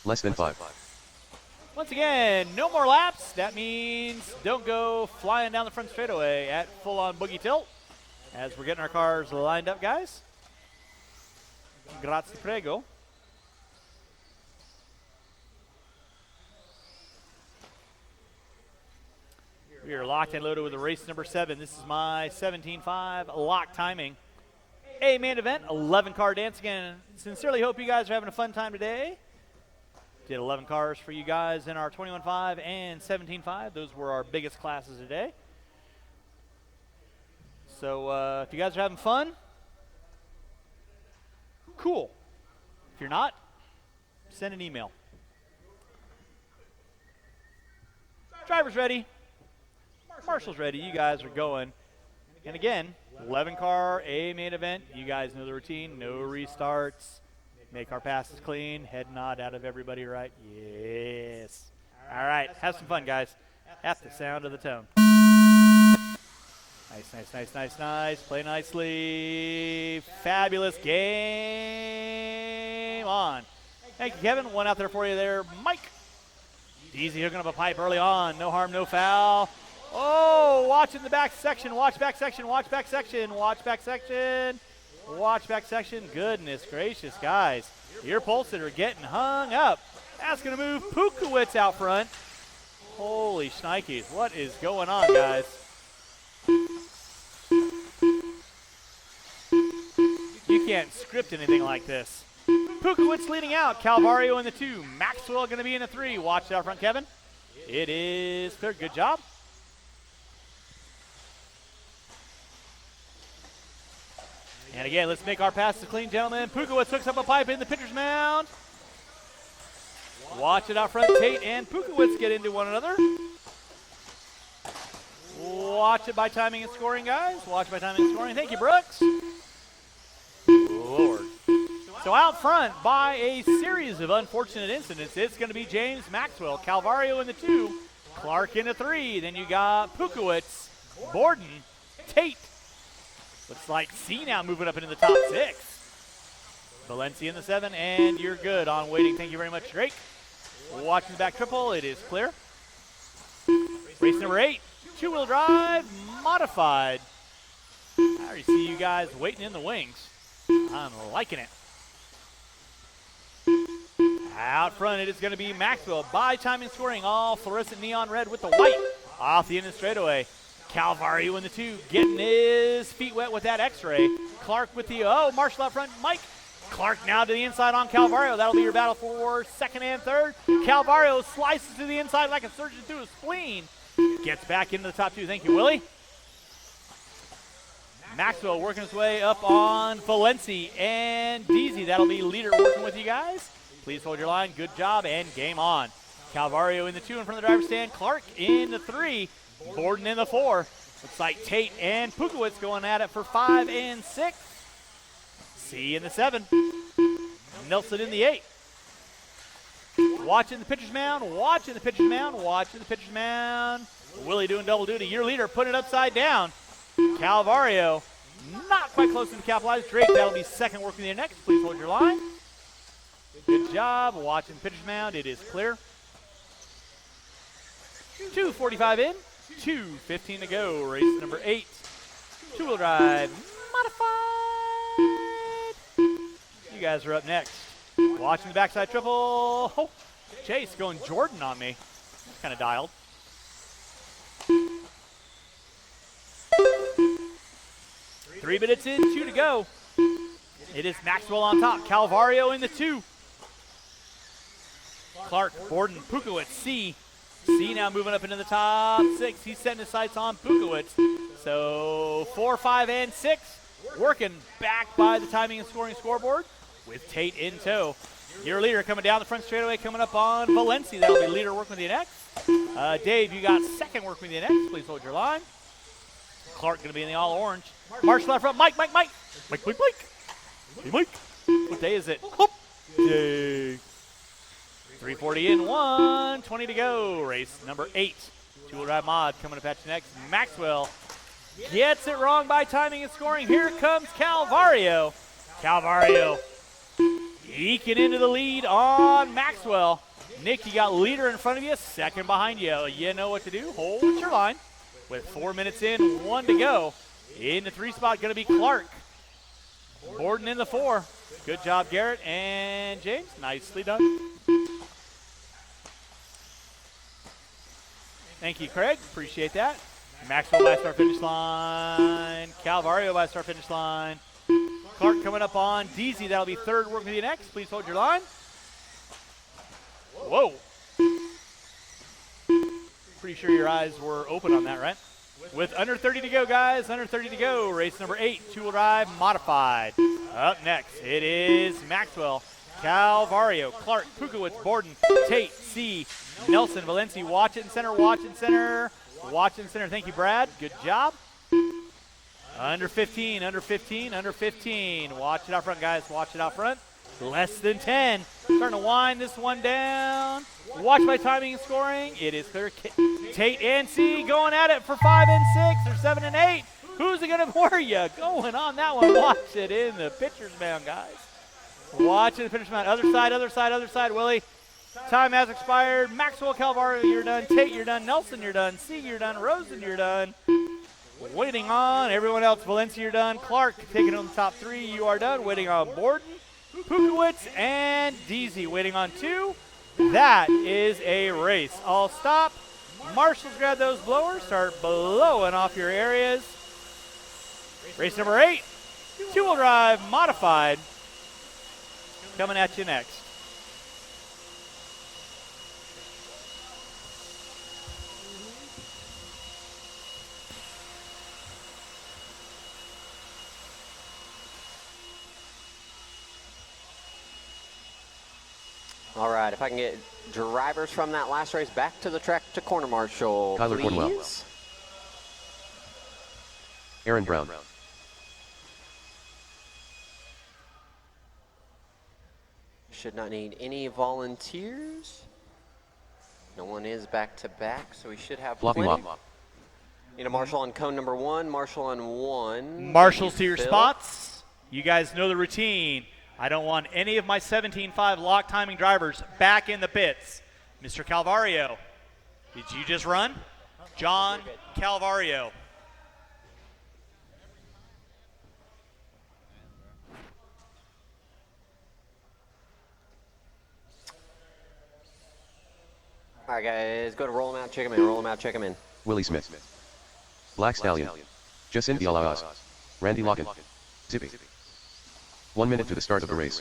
Less than 5. Once again, no more laps. That means don't go flying down the front straightaway at full-on boogie tilt as we're getting our cars lined up, guys. Grazie, prego. We are locked and loaded with the race number 7. This is my 17.5 lock timing. A main event, 11-car dance. Again, sincerely hope you guys are having a fun time today. Did 11 cars for you guys in our 21.5 and 17.5. Those were our biggest classes today. So if you guys are having fun, cool. If you're not, send an email. Driver's ready. Marshall's ready. You guys are going. And again, 11-car A main event. You guys know the routine. No restarts. Make our passes clean. Head nod out of everybody, right? Yes. All right. Have some fun, guys. At the sound of the tone. Nice, nice, nice, nice, nice. Play nicely. Fabulous game on. Thank you, Kevin. One out there for you there, Mike. Easy hooking up a pipe early on. No harm, no foul. Oh, watch in the back section. Watch back section. Watch back section. Watch back section. Watch back section. Goodness gracious, guys. Your pulses are getting hung up. That's going to move Pukowitz out front. Holy shnikes. What is going on, guys? You can't script anything like this. Pukowitz leading out. Calvario in the 2. Maxwell going to be in the 3. Watch out front, Kevin. It is clear. Good job. And again, let's make our passes clean, gentlemen. Pukowitz hooks up a pipe in the pitcher's mound. Watch it out front. Tate and Pukowitz get into one another. Watch it by timing and scoring, guys. Watch by timing and scoring. Thank you, Brooks. Lord. So out front, by a series of unfortunate incidents, it's going to be James Maxwell. Calvario in the 2. Clark in the 3. Then you got Pukowitz, Borden, Tate. Looks like C now moving up into the top 6. Valencia in the 7, and you're good on waiting. Thank you very much, Drake. Watching the back triple, it is clear. Race number 8, two-wheel drive, modified. I already see you guys waiting in the wings. I'm liking it. Out front, it is going to be Maxwell by timing scoring, all fluorescent neon red with the white off the end of straightaway. Calvario in the 2, getting his feet wet with that X-ray. Clark with the, Marshall out front, Mike. Clark now to the inside on Calvario. That'll be your battle for second and third. Calvario slices to the inside like a surgeon through a spleen. Gets back into the top 2. Thank you, Willie. Maxwell working his way up on Valencia and Deasy. That'll be leader working with you guys. Please hold your line. Good job and game on. Calvario in the 2 in front of the driver's stand. Clark in the 3. Borden in the 4. Looks like Tate and Pukowitz going at it for 5 and 6. C in the 7. Nelson in the 8. Watching the pitcher's mound. Watching the pitcher's mound. Watching the pitcher's mound. Willie doing double duty. Your leader putting it upside down. Calvario not quite close to the capitalized. Drake, that'll be second working there next. Please hold your line. Good job. Watching pitcher's mound. It is clear. 2:45 in. 2:15 to go. Race number 8. Two-wheel drive modified. You guys are up next. Watching the backside triple. Oh, Chase going Jordan on me. Kind of dialed. Three minutes in, 2 to go. It is Maxwell on top. Calvario in the 2. Clark, Borden, Pukowitz, C. C now moving up into the top 6. He's setting his sights on Pukowitz. So 4, 5, and 6. Working back by the timing and scoring scoreboard with Tate in tow. Your leader coming down the front straightaway, coming up on Valencia. That'll be leader working with the next. Dave, you got second working with the next. Please hold your line. Clark going to be in the all orange. Marshall out front. Mike. Hey, Mike. What day is it? Hoop day. 3:40 in, 1:20 to go. Race number 8. Two-wheel drive mod coming up at you next. Maxwell gets it wrong by timing and scoring. Here comes Calvario. Calvario eking into the lead on Maxwell. Nick, you got leader in front of you, second behind you. You know what to do. Hold your line. With 4 minutes in, 1 to go. In the 3 spot, going to be Clark. Borden in the 4. Good job, Garrett and James. Nicely done. Thank you, Craig. Appreciate that. Maxwell by start finish line. Calvario by start finish line. Clark coming up on Deasy. That'll be third working with you next. Please hold your line. Whoa. Pretty sure your eyes were open on that, right? With under 30 to go, guys. Under 30 to go. Race number 8. Two-wheel drive modified. Up next, it is Maxwell, Calvario, Clark, Pukowitz, Borden, Tate, C, Nelson, Valencia. Watch it in center. Watch it in center. Watch it in center. Thank you, Brad. Good job. Under 15. Under 15. Under 15. Watch it out front, guys. Watch it out front. Less than 10. Starting to wind this one down. Watch my timing and scoring. It is clear. Tate and C going at it for 5 and 6 or 7 and 8. Who's it going to pour you? Going on that one. Watch it in the pitcher's mound, guys. Watch it in the pitcher's mound. Other side, other side, other side, Willie. Time has expired. Maxwell, Calvario, you're done. Tate, you're done. Nelson, you're done. C, you're done. Rosen, you're done. Waiting on everyone else. Valencia, you're done. Clark taking on the top 3. You are done. Waiting on Borden, Pukowitz, and Deasy. Waiting on 2. That is a race. All stop. Marshals, grab those blowers. Start blowing off your areas. Race number 8. Two-wheel drive modified. Coming at you next. All right, if I can get drivers from that last race back to the track to corner marshal, Tyler please. Cornwell. Aaron Brown. Should not need any volunteers. No one is back to back, so we should have Floppy plenty. Wop. Need a marshal on cone number 1, marshal on 1. Marshals to your Bill. spots. You guys know the routine. I don't want any of my 17.5 lock timing drivers back in the pits. Mr. Calvario, did you just run? John Calvario. All right, guys, go to roll them out, check them in, roll them out, check them in. Willie Smith. Black Stallion. Jacinth Dialaas. Randy Locken. Zippy. 1 minute to the start of the race.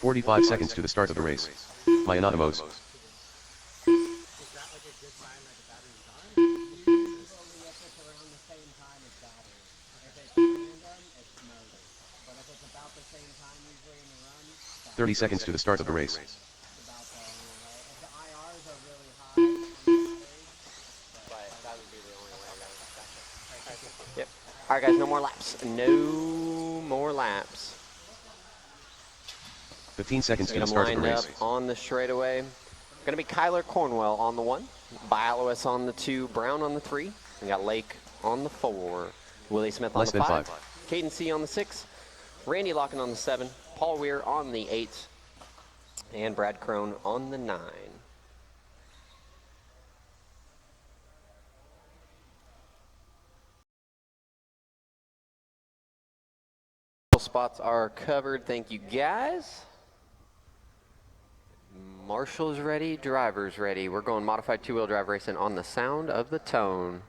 "45 seconds to the start of the race. My anonymous. Around the same time as battery. If it's random, it's motor. But if it's about the same time usually in the run, 30 seconds to the start of the race. it's about the right? If the IRs are really high on the battery, But that would be the only way to go. Yep. All right, guys, no more laps. No more laps. 15 seconds to Get the them start of the lined race. up on the straightaway. Going to be Kyler Cornwell on the 1, Bialois on the 2, Brown on the 3. We got Lake on the 4, Willie Smith on Less the than 5, 5. Caden C on the 6, Randy Locken on the 7, Paul Weir on the 8, and Brad Crone on the 9. Spots are covered. Thank you, guys. Marshall's ready, driver's ready. We're going modified two-wheel drive racing on the sound of the tone.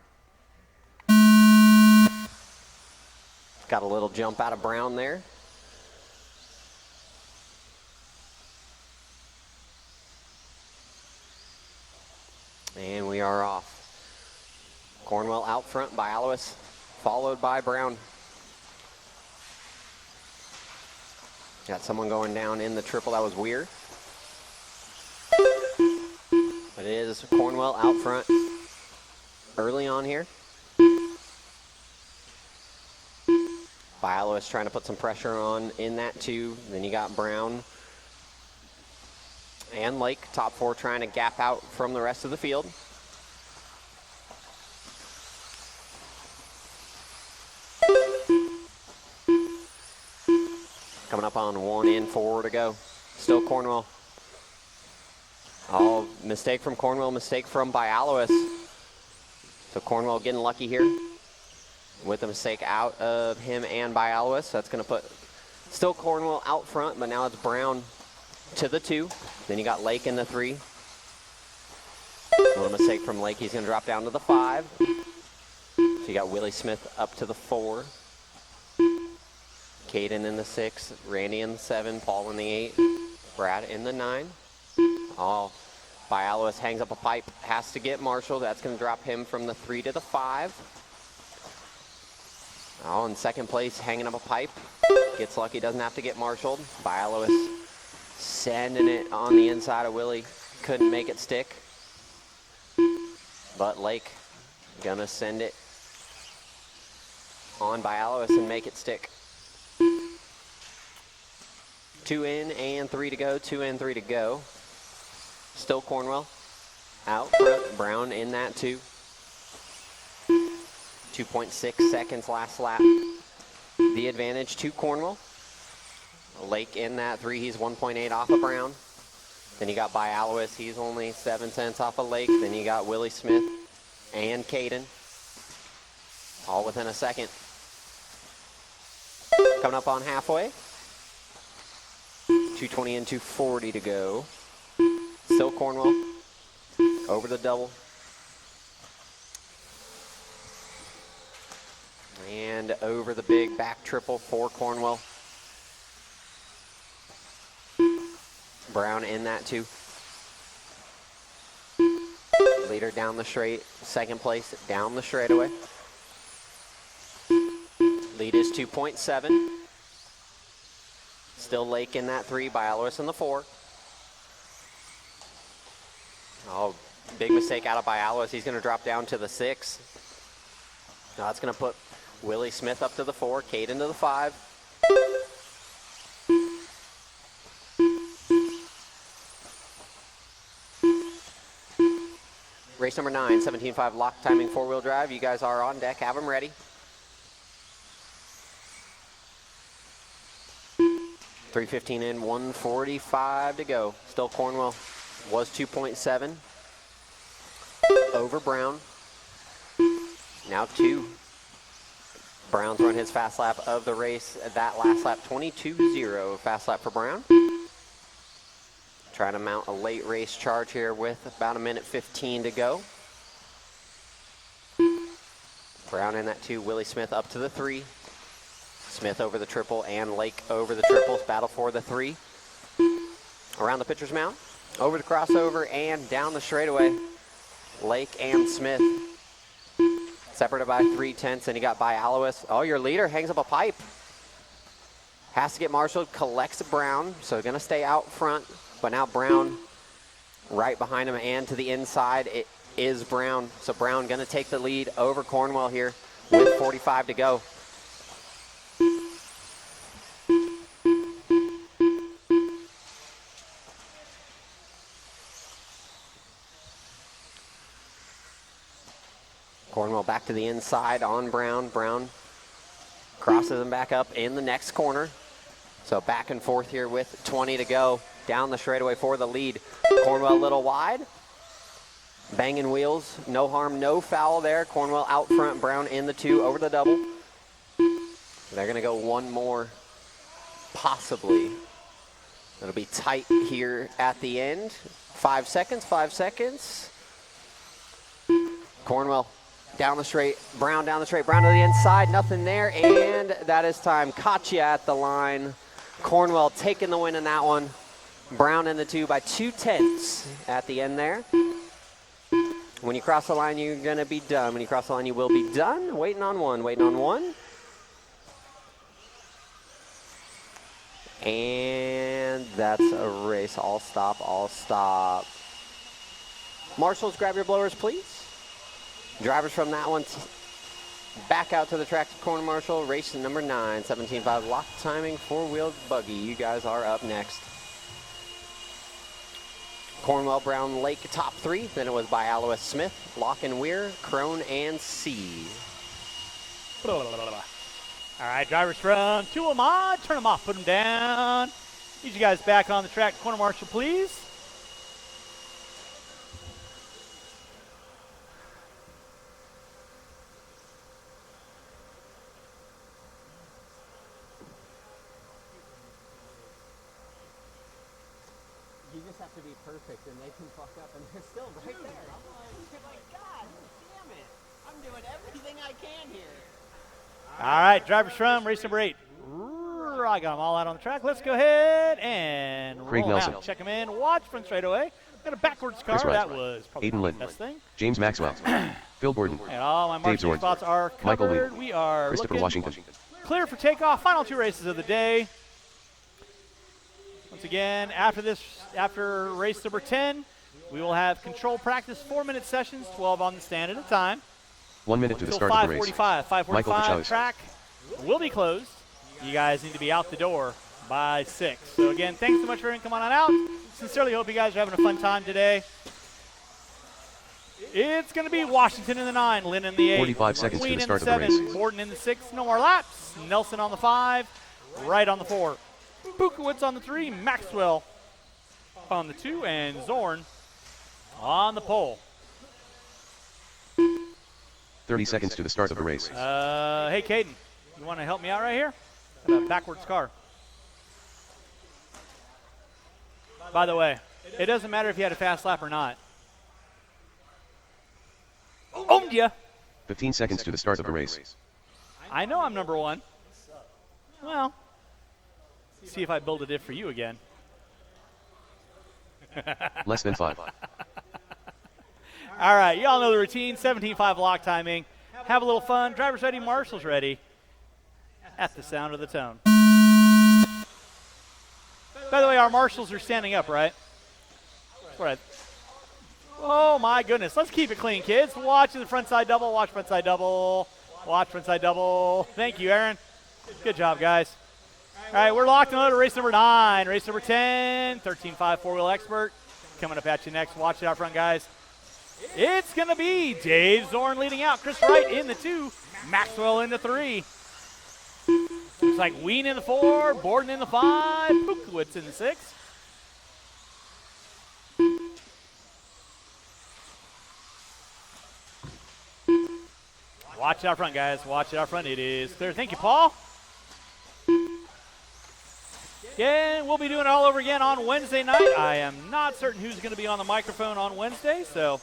Got a little jump out of Brown there. And we are off. Cornwell out front by Alois, followed by Brown. Got someone going down in the triple. That was Weir. But it is Cornwell out front early on here. Bialois trying to put some pressure on in that 2. Then you got Brown and Lake, top 4, trying to gap out from the rest of the field. Coming up on 1 and 4 to go. Still Cornwell. Oh, mistake from Cornwell, mistake from Bialois. So Cornwell getting lucky here with a mistake out of him and Bialois. That's going to put still Cornwell out front, but now it's Brown to the 2. Then you got Lake in the 3. A little mistake from Lake. He's going to drop down to the 5. So you got Willie Smith up to the 4. Caden in the 6. Randy in the 7. Paul in the 8. Brad in the 9. Oh, Bialois hangs up a pipe. Has to get Marshall. That's going to drop him from the 3 to the 5. Oh, in second place, hanging up a pipe. Gets lucky, doesn't have to get marshaled. Bialois sending it on the inside of Willie. Couldn't make it stick. But Lake gonna send it on Bialois and make it stick. 2 in and 3 to go, 2 in, 3 to go. Still Cornwell out front, Brown in that 2. 2.6 seconds last lap. The advantage to Cornwell. Lake in that 3, he's 1.8 off of Brown. Then you got Bialois, he's only 7 tenths off of Lake. Then you got Willie Smith and Caden, all within a second. Coming up on halfway. 220 and 240 to go. Still Cornwell over the double. And over the big back triple for Cornwell. Brown in that 2. Leader down the straight, second place down the straightaway. Lead is 2.7. Still Lake in that 3, Bialois in the 4. Oh, big mistake out of Bialois. He's going to drop down to the 6. Now that's going to put Willie Smith up to the 4, Caden to the 5. Race number 9, 17.5 lock timing 4-wheel drive. You guys are on deck. Have them ready. .315 in, 145 to go. Still Cornwell was 2.7. over Brown. Now 2. Brown's run his fast lap of the race. That last lap, 22.0 fast lap for Brown. Trying to mount a late race charge here with about 1:15 to go. Brown in that 2, Willie Smith up to the 3. Smith over the triple and Lake over the triples. Battle for the 3. Around the pitcher's mound, over the crossover and down the straightaway. Lake and Smith separated by 3/10, and you got by Alois. Oh, your leader hangs up a pipe. Has to get marshaled, collects Brown, so gonna stay out front, but now Brown right behind him and to the inside. It is Brown, so Brown gonna take the lead over Cornwell here with 45 to go. Cornwell back to the inside on Brown. Brown crosses him back up in the next corner. So back and forth here with 20 to go. Down the straightaway for the lead. Cornwell a little wide. Banging wheels. No harm, no foul there. Cornwell out front. Brown in the 2 over the double. They're going to go one more, possibly. It'll be tight here at the end. 5 seconds, 5 seconds. Cornwell down the straight, Brown down the straight, Brown to the inside, nothing there, and that is time. Katya at the line. Cornwell taking the win in that one. Brown in the 2 by 2/10 at the end there. When you cross the line, you're going to be done. When you cross the line, you will be done. Waiting on one, waiting on one. And that's a race. All stop, all stop. Marshals, grab your blowers, please. Drivers from that one back out to the track to corner marshal. Race number 9, 17.5 lock timing, 4-wheeled buggy. You guys are up next. Cornwell, Brown, Lake, top 3. Then it was by Alois Smith, Lock and Weir, Crone, and C. All right, drivers from 2 of mod. Turn them off, put them down. Need you guys back on the track. Corner marshal, please. You just have to be perfect, and they can fuck up, and they're still right there. I'm like, God damn it. I'm doing everything I can here. All right, drivers from race number 8. I got them all out on the track. Let's go ahead and Craig roll 'em Nelson. out. Check them in. Watch front straightaway. Got a backwards car. Chris Rice. That was probably Aiden the Lynn. best thing. James Maxwell. Phil Gordon. And all my Dave marching Zorn. spots are Michael Lee. covered. We are Christopher looking Washington. clear for takeoff. Final 2 races of the day. Once again, after race number 10, we will have control practice 4-minute sessions, 12 on the stand at a time. 1 minute to the Until start of the race. 5:45. Michael 5:45 Pachowicz. track will be closed. You guys need to be out the door by 6. So again, thanks so much for coming on out. Sincerely hope you guys are having a fun time today. It's going to be Washington in the 9, Lynn in the 8, 45 seconds to Queen the in the start of the 7, race. Borden in the 6, no more laps, Nelson on the 5, Wright on the 4, Bukowitz on the 3, Maxwell on the 2, and Zorn on the pole. 30 seconds to the start of the race. Hey, Caden, you want to help me out right here? Got a backwards car. By the way, it doesn't matter if you had a fast lap or not. Owned ya. 15 seconds to the start of the race. I know I'm number 1. Well, see if I build a diff for you again. Less than 5. All right, y'all know the routine. 17.5 lock timing. Have a little fun. Drivers ready, marshals ready. At the sound of the tone. By the way, our marshals are standing up, right? That's what oh my goodness. Let's keep it clean, kids. Watch the front side double. Watch front side double. Watch front side double. Thank you, Aaron. Good job, guys. All right, we're locked and loaded to race number 9. Race number 10, 13.5 4-wheel expert. Coming up at you next. Watch it out front, guys. It's going to be Dave Zorn leading out. Chris Wright in the 2. Maxwell in the 3. Looks like Ween in the 4. Borden in the 5. Bukowitz in the 6. Watch it out front, guys. Watch it out front. It is clear. Thank you, Paul. Again, we'll be doing it all over again on Wednesday night. I am not certain who's going to be on the microphone on Wednesday, so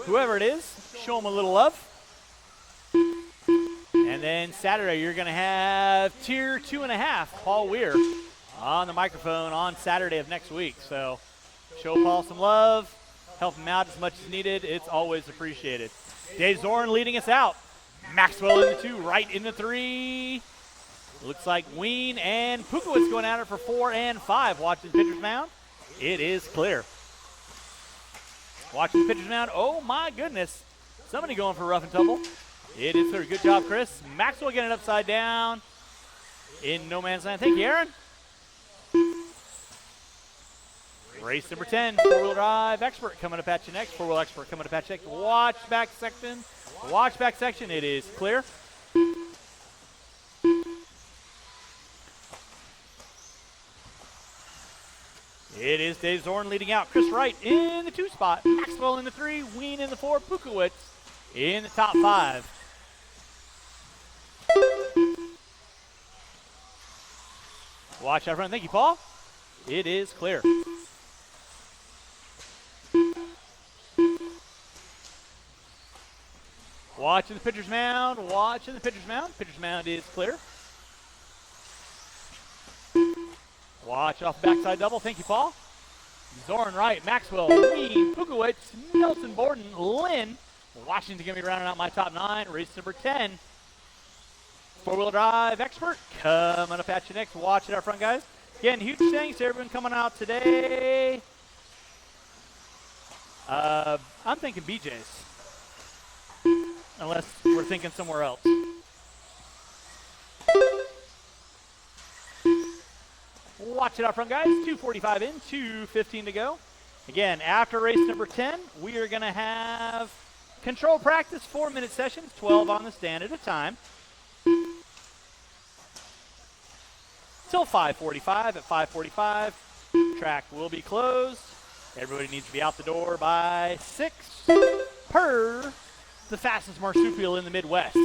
whoever it is, show them a little love. And then Saturday, you're going to have Tier 2.5, Paul Weir, on the microphone on Saturday of next week. So show Paul some love, help him out as much as needed. It's always appreciated. Dave Zorn leading us out. Maxwell in the 2, right in the 3. Looks like Ween and Pukowitz going at it for 4 and 5. Watching pitcher's mound. It is clear. Watching pitcher's mound. Oh, my goodness. Somebody going for rough and tumble. It is clear. Good job, Chris. Maxwell getting it upside down in no man's land. Thank you, Aaron. Race number 10, four-wheel drive expert coming up at you next. Four-wheel expert coming up at you next. Watch back section. Watch back section. It is clear. It is Dave Zorn leading out. Chris Wright in the 2 spot. Maxwell in the 3. Ween in the 4. Pukowitz in the top 5. Watch out front. Thank you, Paul. It is clear. Watching the pitcher's mound. Watching the pitcher's mound. Pitcher's mound is clear. Watch off the backside double. Thank you, Paul. Zorn right. Maxwell, Ween, Pukowitz, Nelson, Borden, Lynn. Washington going to be rounding out my top 9. Race number 10. Four-wheel drive expert coming up at you next. Watch it out front, guys. Again, huge thanks to everyone coming out today. I'm thinking BJ's. Unless we're thinking somewhere else. Watch it out front, guys. 2:45 in, 2:15 to go. Again, after race number 10, we are going to have control practice, 4-minute sessions, 12 on the stand at a time. Till 5:45. At 5:45, track will be closed. Everybody needs to be out the door by 6 per the fastest marsupial in the Midwest.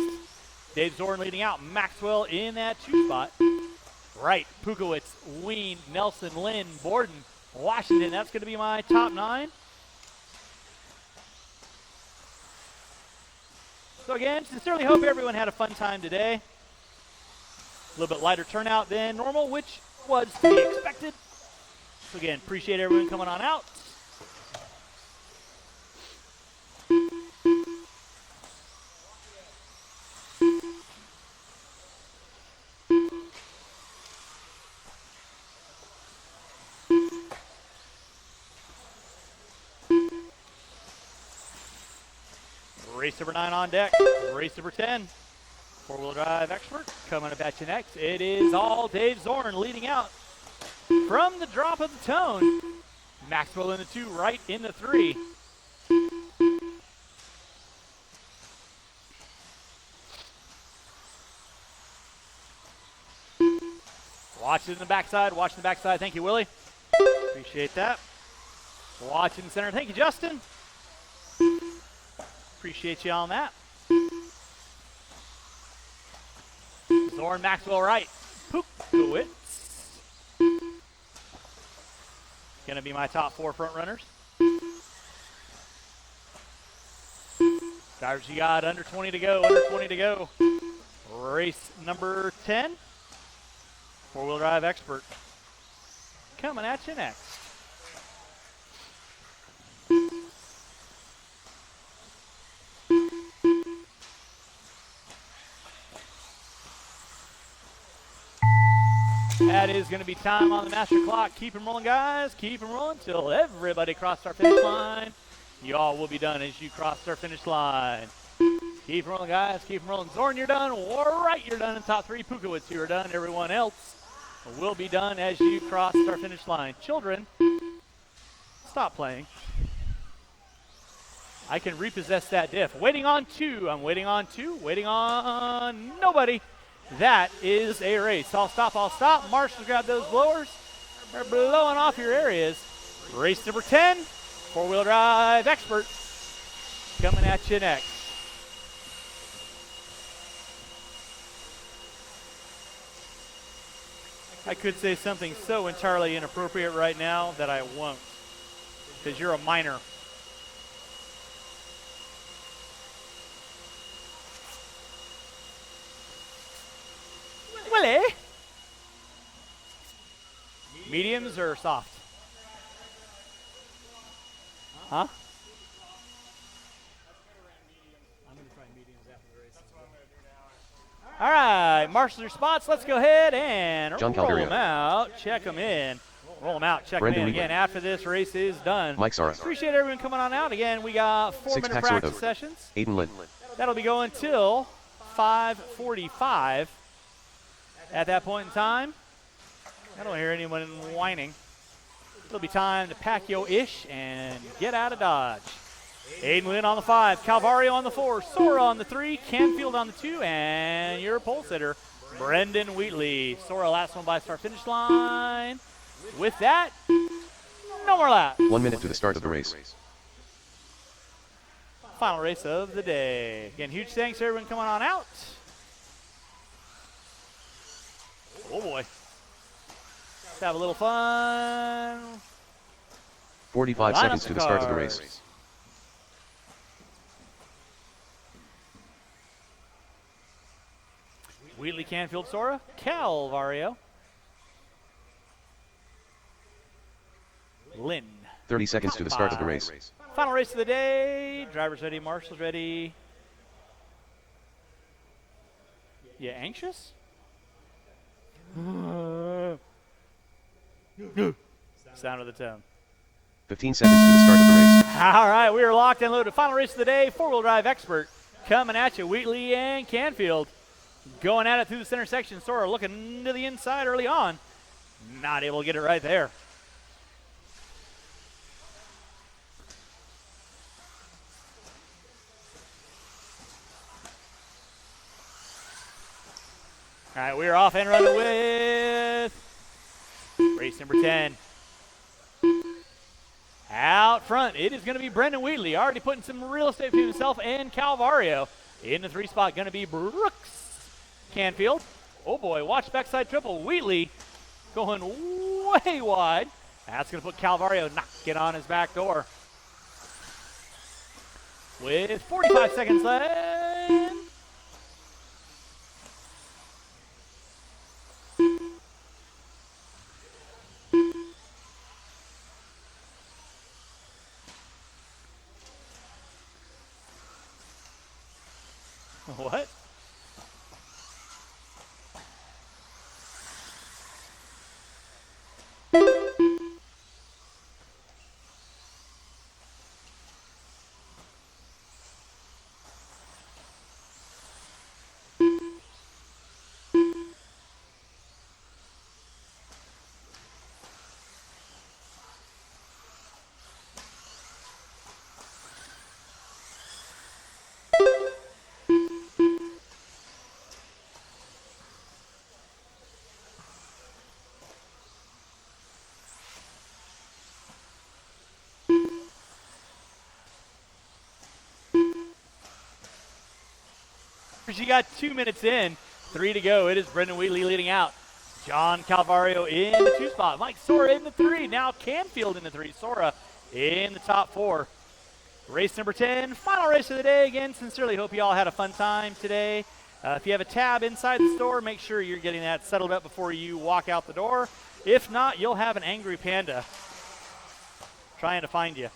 Dave Zorn leading out. Maxwell in that 2 spot. Right, Pukowitz, Ween, Nelson, Lynn, Borden, Washington. That's going to be my top 9. So again, sincerely hope everyone had a fun time today. A little bit lighter turnout than normal, which was to be expected. So again, appreciate everyone coming on out. Race number 9 on deck. Race number 10. Four-wheel drive expert coming up at you next. It is all Dave Zorn leading out from the drop of the tone. Maxwell in the 2, right in the 3. Watching the backside. Watching the backside. Thank you, Willie. Appreciate that. Watching the center. Thank you, Justin. Appreciate you on that. Zorn, Maxwell right. Pukowitz. Going to be my top 4 front runners. Drivers, you got under 20 to go, under 20 to go. Race number 10. Four-wheel drive expert. Coming at you next. That is going to be time on the master clock. Keep them rolling, guys. Keep them rolling till everybody crosses our finish line. You all will be done as you cross our finish line. Keep them rolling, guys. Keep them rolling. Zorn, you're done. All right, you're done in top 3. Pukowitz, you're done. Everyone else will be done as you cross our finish line. Children, stop playing. I can repossess that diff. Waiting on 2. I'm waiting on 2. Waiting on nobody. That is a race. I'll stop. Marshals, grab those blowers. They're blowing off your areas. Race number 10, four-wheel drive expert coming at you next. I could say something so entirely inappropriate right now that I won't, because you're a minor. Willie? Mediums or soft? Huh? All right, marshals your spots. Let's go ahead and John roll Calgario. them out, check them in. Roll them out, check them Brendan in. Wheatley. Again, after this race is done. Mike Sara. Appreciate everyone coming on out. Again, we got 4-minute Six-pack practice Sortho. sessions. Aiden Lynn. That'll be going till 5:45. At that point in time, I don't hear anyone whining. It'll be time to pack yo ish and get out of Dodge. Aiden Lynn on the 5, Calvario on the 4, Sora on the 3, Canfield on the 2, and your pole sitter, Brendan Wheatley. Sora last one by start finish line. With that, no more laps. 1 minute to the start of the race. Final race of the day. Again, huge thanks to everyone coming on out. Oh boy. Let's have a little fun. 45 Line seconds up to the start of the cars. race. Wheatley, Canfield, Sora, Calvario, Lynn. 30 seconds to the start of the race. Final race of the day. Drivers ready, marshals ready. You anxious? Sound of the tone. 15 seconds to the start of the race. All right, we are locked and loaded. Final race of the day, four-wheel drive expert coming at you, Wheatley and Canfield. Going at it through the center section. Sora looking to the inside early on. Not able to get it right there. All right, we are off and running with race number 10. Out front, it is going to be Brendan Wheatley, already putting some real estate to himself and Calvario. In the 3 spot, going to be Brooks Canfield. Oh boy, watch backside triple. Wheatley going way wide. That's going to put Calvario knocking on his back door. With 45 seconds left. What? You got 2 minutes in, 3 to go. It is Brendan Wheatley leading out. John Calvario in the 2 spot. Mike Sora in the 3. Now Canfield in the 3. Sora in the top 4. Race number 10, final race of the day. Again, sincerely hope you all had a fun time today. If you have a tab inside the store, make sure you're getting that settled up before you walk out the door. If not, you'll have an angry panda trying to find you.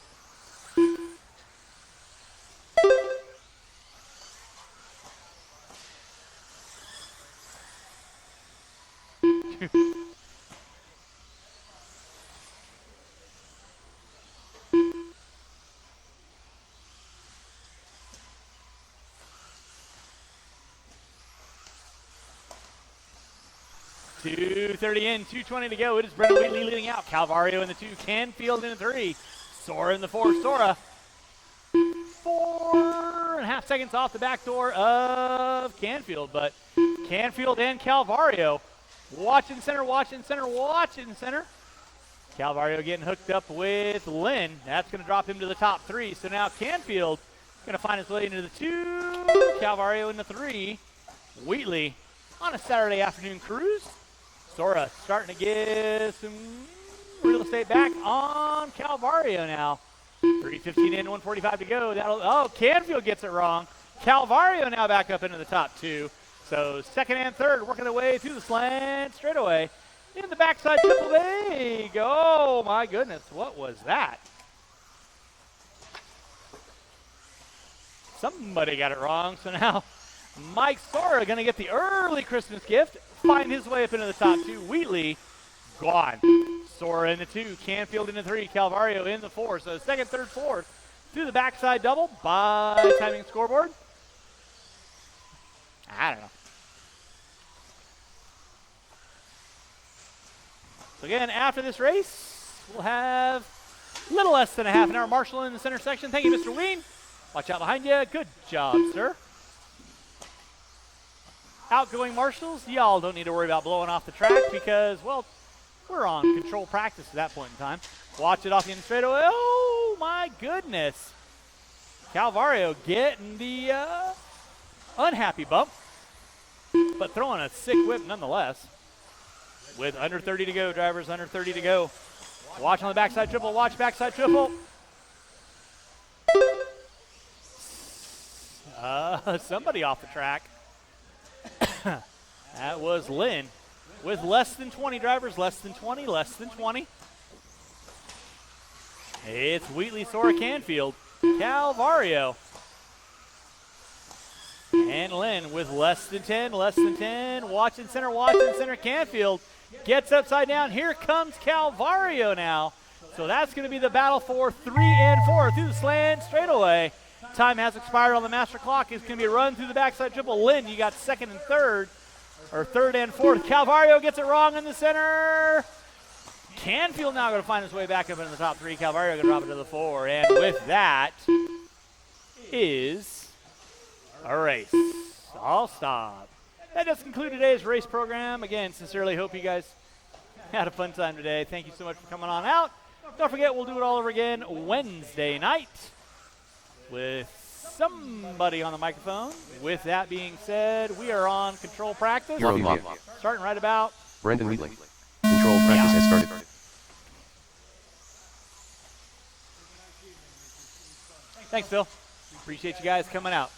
.230 in, 2:20 to go. It is Brendan Wheatley leading out. Calvario in the 2, Canfield in the 3, Sora in the 4. Sora 4.5 seconds off the back door of Canfield, but Canfield and Calvario watching center, watching center, watching center. Calvario getting hooked up with Lynn. That's going to drop him to the top 3. So now Canfield going to find his way into the 2. Calvario in the 3. Wheatley on a Saturday afternoon cruise. Sora starting to get some real estate back on Calvario now. 3:15 in, 1:45 to go. Oh, Canfield gets it wrong. Calvario now back up into the top two. So second and third working their way through the slant straightaway. In the backside triple leg. Oh, my goodness. What was that? Somebody got it wrong. So now Mike Sora going to get the early Christmas gift. Find his way up into the top two. Wheatley gone. Sora in the 2. Canfield in the 3. Calvario in the 4. So second, third, fourth. Through the backside double by timing scoreboard. I don't know. So again, after this race, we'll have a little less than a half an hour. Marshall in the center section. Thank you, Mr. Ween. Watch out behind you. Good job, sir. Outgoing marshals, y'all don't need to worry about blowing off the track because, well, we're on control practice at that point in time. Watch it off the end straightaway. Oh, my goodness. Calvario getting the unhappy bump, but throwing a sick whip nonetheless. With under 30 to go, drivers, under 30 to go. Watch on the backside triple, watch backside triple. Somebody off the track. That was Lynn. With less than 20 drivers, less than 20, less than 20. It's Wheatley, Sora, Canfield, Calvario. And Lynn with less than 10, less than 10. Watch in center, Canfield. Gets upside down. Here comes Calvario now. So that's going to be the battle for 3 and 4 through the slant straightaway. Time has expired on the master clock. It's going to be a run through the backside triple. Lynn, you got second and third, or third and fourth. Calvario gets it wrong in the center. Canfield now going to find his way back up into the top 3. Calvario going to drop it to the 4. And with that is a race. I'll stop. That does conclude today's race program. Again, sincerely hope you guys had a fun time today. Thank you so much for coming on out. Don't forget, we'll do it all over again Wednesday night with somebody on the microphone. With that being said, we are on control practice. Your own log. Starting right about Brendan Wheatley. Control practice has started. Thanks, Phil. Appreciate you guys coming out.